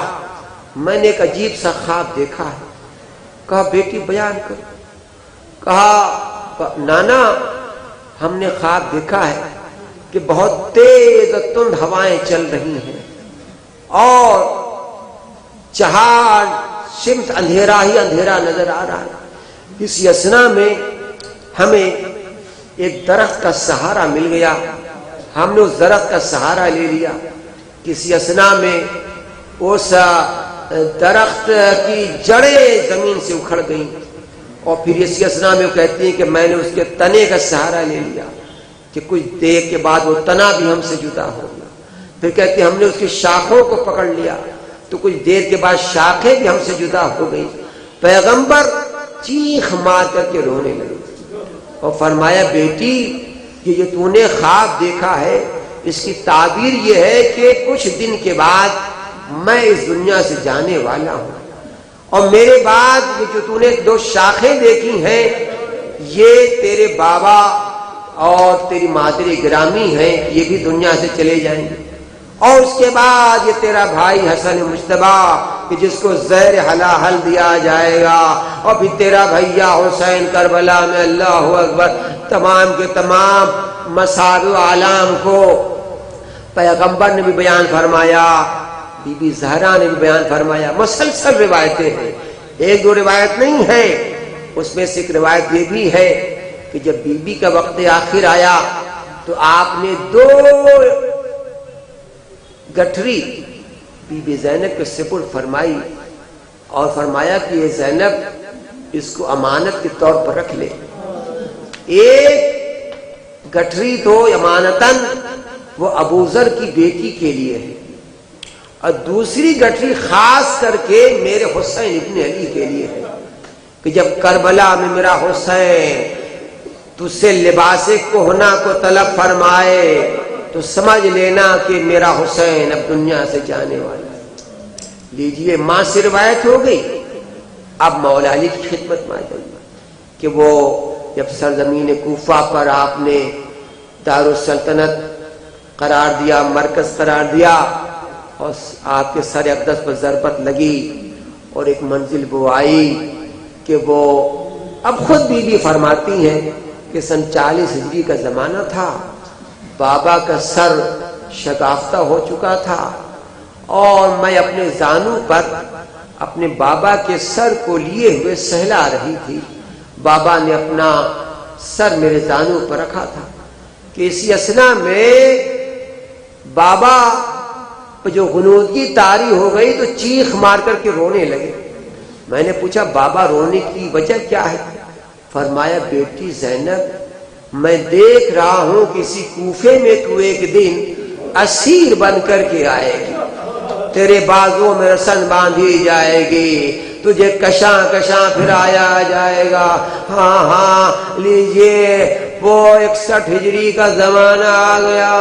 میں نے ایک عجیب سا خواب دیکھا ہے. کہا بیٹی بیان کر. کہا نانا ہم نے خواب دیکھا ہے کہ بہت تیز اور تند ہوائیں چل رہی ہیں اور چہار سمت اندھیرا ہی اندھیرا نظر آ رہا ہے۔ اسی اثنا میں ہمیں ایک درخت کا سہارا مل گیا، ہم نے اس درخت کا سہارا لے لیا۔ کسی اثنا میں اس درخت کی جڑیں زمین سے اکھڑ گئیں، اور پھر اسی اثنا میں وہ کہتی ہیں کہ میں نے اس کے تنے کا سہارا لے لیا کہ کچھ دیر کے بعد وہ تنا بھی ہم سے جدا ہو گیا۔ پھر کہتے ہیں ہم نے اس کی شاخوں کو پکڑ لیا تو کچھ دیر کے بعد شاخیں بھی ہم سے جدا ہو گئی۔ پیغمبر چیخ مار کر کے رونے لگے اور فرمایا بیٹی کہ یہ تو نے خواب دیکھا ہے، اس کی تعبیر یہ ہے کہ کچھ دن کے بعد میں اس دنیا سے جانے والا ہوں، اور میرے بعد یہ جو تو نے 2 شاخیں دیکھی ہیں یہ تیرے بابا اور تیری مادر گرامی ہیں، یہ بھی دنیا سے چلے جائیں گے، اور اس کے بعد یہ تیرا بھائی حسن مجتبیٰ کہ جس کو زہر حلاحل دیا جائے گا، اور پھر تیرا بھیا حسین کربلا میں، اللہ اکبر، تمام کے تمام مصائب عالم کو پیغمبر نے بھی بیان فرمایا، بی بی زہرا نے بھی بیان فرمایا۔ مسلسل روایتیں ہیں، 1-2 روایت نہیں ہے، اس میں سے ایک روایت یہ بھی ہے کہ جب بی بی کا وقت آخر آیا تو آپ نے 2 گٹھری بی بی زینب کے سپرد فرمائی اور فرمایا کہ یہ زینب اس کو امانت کے طور پر رکھ لے۔ ایک گٹھری تو امانتاً وہ ابو ذر کی بیٹی کے لیے ہے، اور دوسری گٹھری خاص کر کے میرے حسین ابن علی کے لیے ہے کہ جب کربلا میں میرا حسین تجھ سے لباس کہنا کو طلب فرمائے تو سمجھ لینا کہ میرا حسین اب دنیا سے جانے والا ہے۔ لیجئے، ماں سے روایت ہو گئی، اب مولا علی کی خدمت میں آ جائیے کہ وہ جب سرزمین کوفہ پر آپ نے دارالسلطنت قرار دیا، مرکز قرار دیا، اور آپ کے سر اقدس پر ضربت لگی اور ایک منزل وہ آئی کہ وہ اب خود بی بی فرماتی ہیں کہ سن 40 ہجری کا زمانہ تھا، بابا کا سر شگافتہ ہو چکا تھا، اور میں اپنے زانو پر اپنے بابا کے سر کو لیے ہوئے سہلا رہی تھی، بابا نے اپنا سر میرے زانو پر رکھا تھا کہ اسی اثنا میں بابا جو غنودگی طاری ہو گئی تو چیخ مار کر کے رونے لگے۔ میں نے پوچھا بابا رونے کی وجہ کیا ہے؟ فرمایا بیٹی زینب میں دیکھ رہا ہوں کسی کوفے میں تو ایک دن اسیر بن کر کے آئے گی، تیرے بازو میں رسن باندھی جائے گی، تجھے کشاں کشاں پھرایا جائے گا۔ ہاں ہاں لیجئے، وہ 61 ہجری کا زمانہ آ گیا،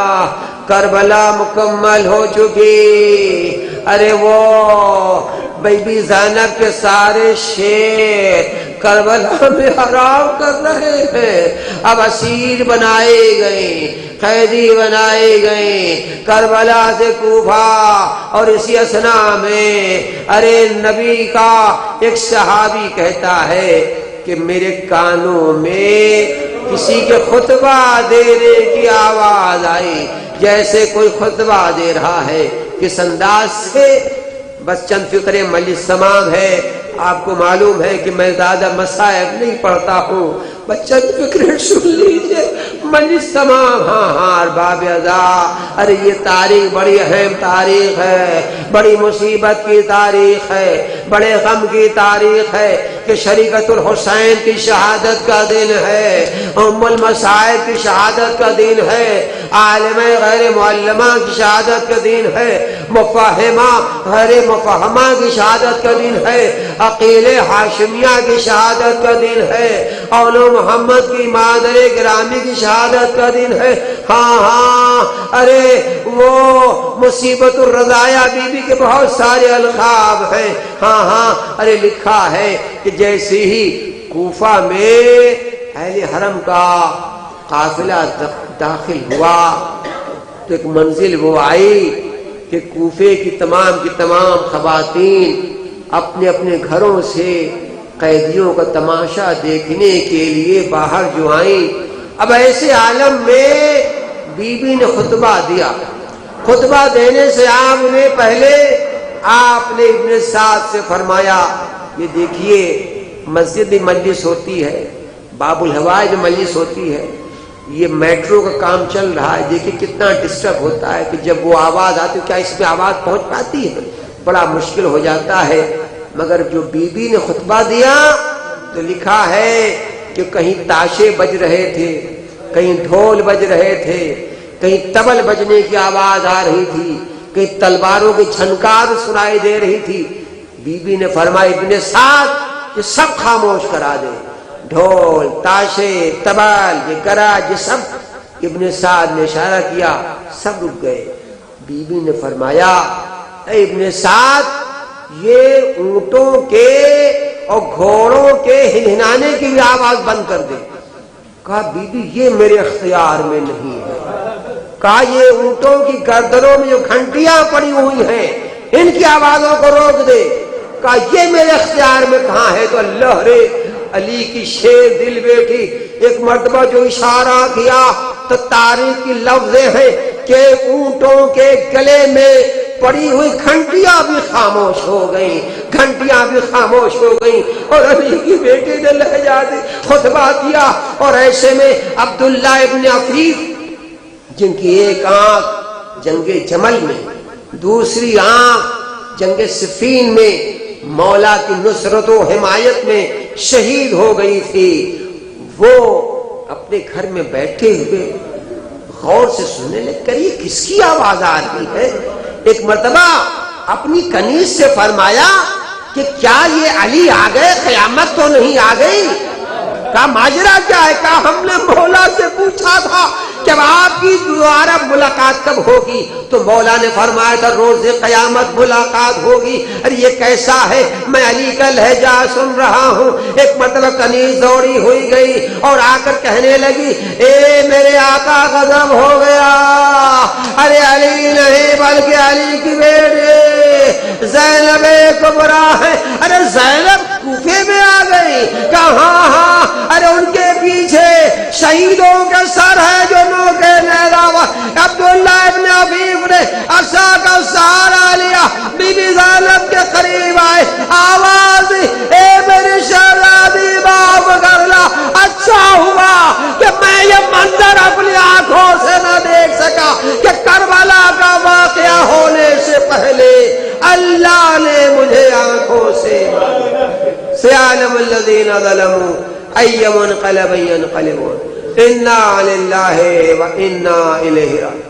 کربلا مکمل ہو چکی، ارے وہ بی بی زینب کے سارے شیر کربلا میں حرام کر رہے ہیں، اب اسیر بنائے گئے، قیدی بنائے گئے کربلا سے کوفہ۔ اور اسی اثنا میں ارے نبی کا ایک صحابی کہتا ہے کہ میرے کانوں میں کسی کے خطبہ دینے کی آواز آئی، جیسے کوئی خطبہ دے رہا ہے، کس انداز سے۔ بس چند فقرے مجلس تمام ہے، آپ کو معلوم ہے کہ میں زیادہ مصائب نہیں پڑھتا ہوں، بس چند فقرے سن لیجئے، مجلس تمام۔ ہاں ہاں ارباب ادا، ارے یہ تاریخ بڑی اہم تاریخ ہے، بڑی مصیبت کی تاریخ ہے، بڑے غم کی تاریخ ہے کہ شریکت الحسین کی شہادت کا دن ہے، ام المصائب کی شہادت کا دن ہے، عالم غیر معلمہ کی شہادت کا دن ہے، مفہمہ غیر مفہمہ کی شہادت کا دن ہے، عقیل ہاشمیہ کی شہادت کا دن ہے، اولو محمد کی مادر گرامی کی شہادت کا دن ہے۔ ہاں ہاں ارے وہ مصیبت الرضایا بی بی کے بہت سارے القاب ہیں۔ ہاں ہاں ارے لکھا ہے کہ جیسے ہی کوفہ میں اہل حرم کا قافلہ داخل ہوا تو ایک منزل وہ آئی کہ کوفے کی تمام خواتین اپنے اپنے گھروں سے قیدیوں کا تماشا دیکھنے کے لیے باہر جو آئیں۔ اب ایسے عالم میں بی بی نے خطبہ دیا. خطبہ دینے سے پہلے آپ نے ابن سعد سے فرمایا یہ دیکھیے مسجد میں مجلس ہوتی ہے, باب الحوائج میں مجلس ہوتی ہے, یہ میٹرو کا کام چل رہا ہے, دیکھیے کتنا ڈسٹرب ہوتا ہے کہ جب وہ آواز آتی ہے کیا اس میں آواز پہنچ پاتی ہے, بڑا مشکل ہو جاتا ہے. مگر جو بی بی نے خطبہ دیا تو لکھا ہے کہ کہیں تاشے بج رہے تھے, کہیں ڈھول بج رہے تھے, کہیں طبل بجنے کی آواز آ رہی تھی, کہیں تلواروں کی جھنکار سنائی دے رہی تھی. بی بی نے فرمایا ابن سعد یہ سب خاموش کرا دے, ڈھول تاشے طبل یہ گراج یہ سب. ابن سعد نے اشارہ کیا, سب رک گئے. بی بی نے فرمایا اے ابن سعد یہ اونٹوں کے اور گھوڑوں کے ہنہنانے کی بھی آواز بند کر دے. کہا بی بی یہ میرے اختیار میں نہیں ہے. کہا یہ اونٹوں کی گردنوں میں جو گھنٹیاں پڑی ہوئی ہیں ان کی آوازوں کو روک دے. کہا یہ میرے اختیار میں کہاں ہے. تو اللہ رے علی کی شیر دل بیٹھی. ایک مرتبہ جو اشارہ کیا تو تاریخ کی لفظیں ہیں کہ اونٹوں کے گلے میں پڑی ہوئی گھنٹیاں بھی خاموش ہو گئیں, گھنٹیاں بھی خاموش ہو گئیں. اور علی کی بیٹی نے لہجہ سے خطبہ دیا. اور ایسے میں عبداللہ ابن عفیف جن کی ایک آنکھ جنگ جمل میں, دوسری آنکھ جنگ صفین میں مولا کی نصرت و حمایت میں شہید ہو گئی تھی, وہ اپنے گھر میں بیٹھے ہوئے غور سے سننے لگے کہ یہ کس کی آواز آ رہی ہے. ایک مرتبہ اپنی کنیز سے فرمایا کہ کیا یہ علی آ گئے, قیامت تو نہیں آ گئی. کہا ماجرا کیا ہے. کہا ہم نے مولا سے پوچھا تھا کہ آپ کی دوبارہ ملاقات کب ہوگی, تو مولا نے فرمایا تھا روز قیامت ملاقات ہوگی. ارے یہ کیسا ہے, میں علی کا لہجہ سن رہا ہوں. ایک مطلب کنیز دوڑی ہوئی گئی اور آ کر کہنے لگی اے میرے آقا غضب ہو گیا. ارے علی نہیں بلکہ علی کی بیٹی زینب کبریٰ ہے. ارے زینب کوفے میں آ گئی. کہاں ہاں, ارے ان کے پیچھے شہیدوں کے سر ہے جو نوکے نیزہ. عبداللہ ابن عفیف نے عصا کا سہارا لیا, بی بی زینب کے قریب آئے, آواز اے میری شہزادی معاف کر لا. اچھا ہوا کہ میں یہ منظر اپنی آنکھوں سے نہ دیکھ سکا کہ کربلا کا واقعہ ہونے سے پہلے اللہ نے مجھے آنکھوں سے سیعلم الذین ظلموا ای منقلب ینقلبون انا للہ و انا الیہ راجعون.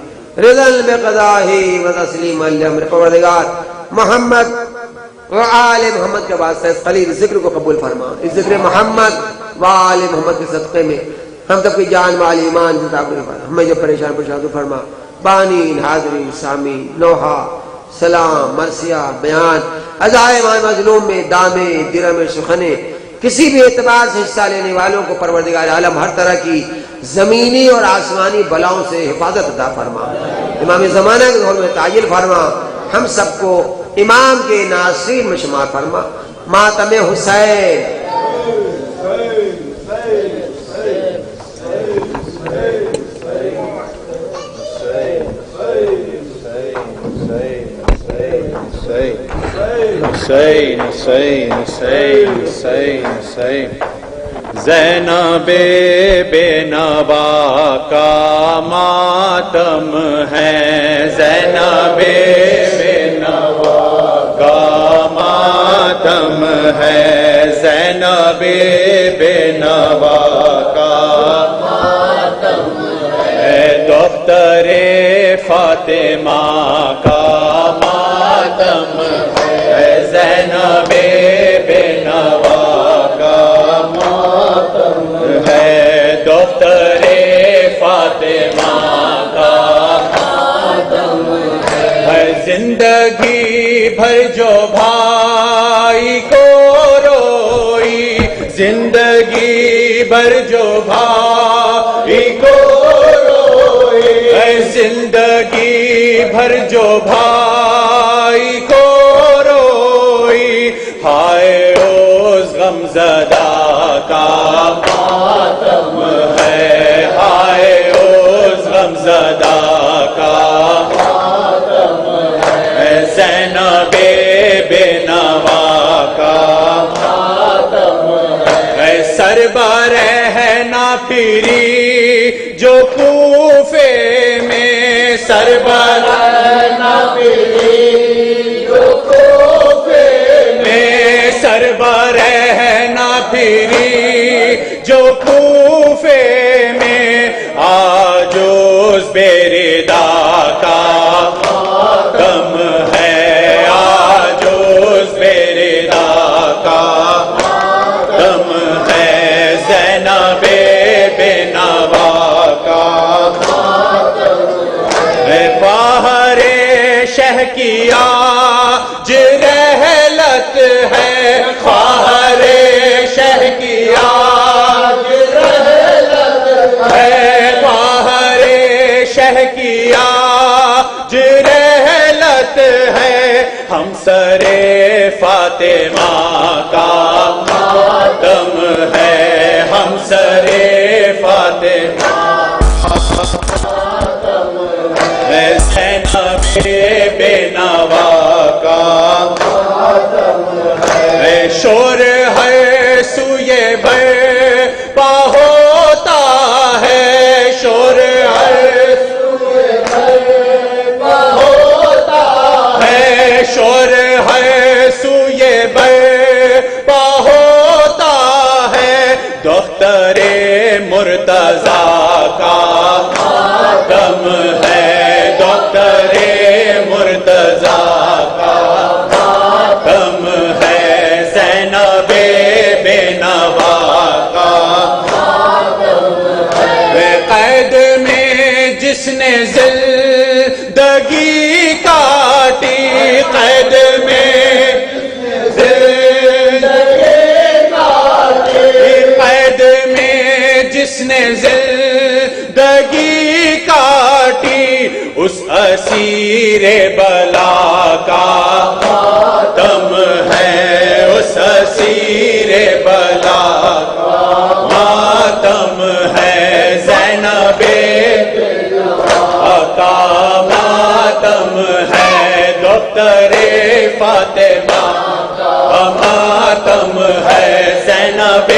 رضا بقضائہ و تسلیما لامر. پروردگار محمد و آل محمد کے واسطے اس قلیل ذکر کو قبول فرما. اس ذکر محمد و آل محمد کے صدقے میں ہم سب کی جان مال ایمان کی تعبیر فرما. ہمیں جو پریشان پریشان فرما. بانین حاضرین سامعین نوحہ سلام مرثیہ بیان عزائم مظلوم میں دامے درم سخنے کسی بھی اعتبار سے حصہ لینے والوں کو پروردگار عالم ہر طرح کی زمینی اور آسمانی بلاؤں سے حفاظت عطا فرما. امام زمانہ کے دور میں تعجیل فرما. ہم سب کو امام کے ناصرین میں شمار فرما. ماتم حسین حسین حسین حسین حسین حسین. زینب بے نوا کا ماتم ہے, زینب بے نوا کا ماتم ہے, زینب بے نوا کا ماتم ہے, دختر فاطمہ کا ماتم ہے, زینب بے نوا کا ماتم ہے, دختر فاطمہ کا ماتم ہے. زندگی بھر جو بھائی کو روئی, زندگی بھر جو بھائی کو روئی, زندگی بھر جو بھائی کو روئی, ہائے اس غمزدہ کا ماتم ہے, ہائے اس غمزدہ غمزدہ کا زینب بے نوا کا سربر ہے نا پھری جو کوفے میں سربر ہے نا پھری جو کوفے میں سربر ہے نا پھری جو کوفے میں آج اس بیردا کا غم ہے آج اس بیردا کا غم ہے زینب بے نوا کا باہر شہ کی آج رحلت ہے باہر شہ کی آج رحلت ہے باہر شہ کی آج رحلت ہے ہم سر فاطمہ کا ماتم ہے ہم سر فاطمہ زینب بے نوا کا شور ہر سوئے برپا ہوتا ہے شور ہر سوئے برپا ہوتا ہے شور ہر سوئے برپا ہوتا ہے دختر مرتضیٰ کا ماتم ہے دختر مرتضیٰ کا ماتم ہے زینب بے نوا کا قید میں جس نے زندگی کاٹی قید میں قید میں جس نے زندگی کاٹی اس اسیر بلا کا ماتم ہے اس اسیر بلا کا ماتم ہے زینب کا ماتم ہے دختر فاطمہ ماتم ہے زینب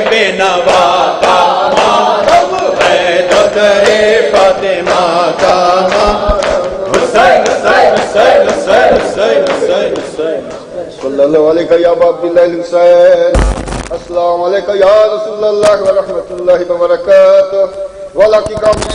بے نوا کا ماتم ہے دختر فاطمہ کا حسین حسین حسین حسین حسین حسین حسین صلی اللہ علیہ یا ابا عبداللہ الحسین السلام علیکم یا رسول اللہ ورحمۃ اللہ وبرکاتہ والا کی کام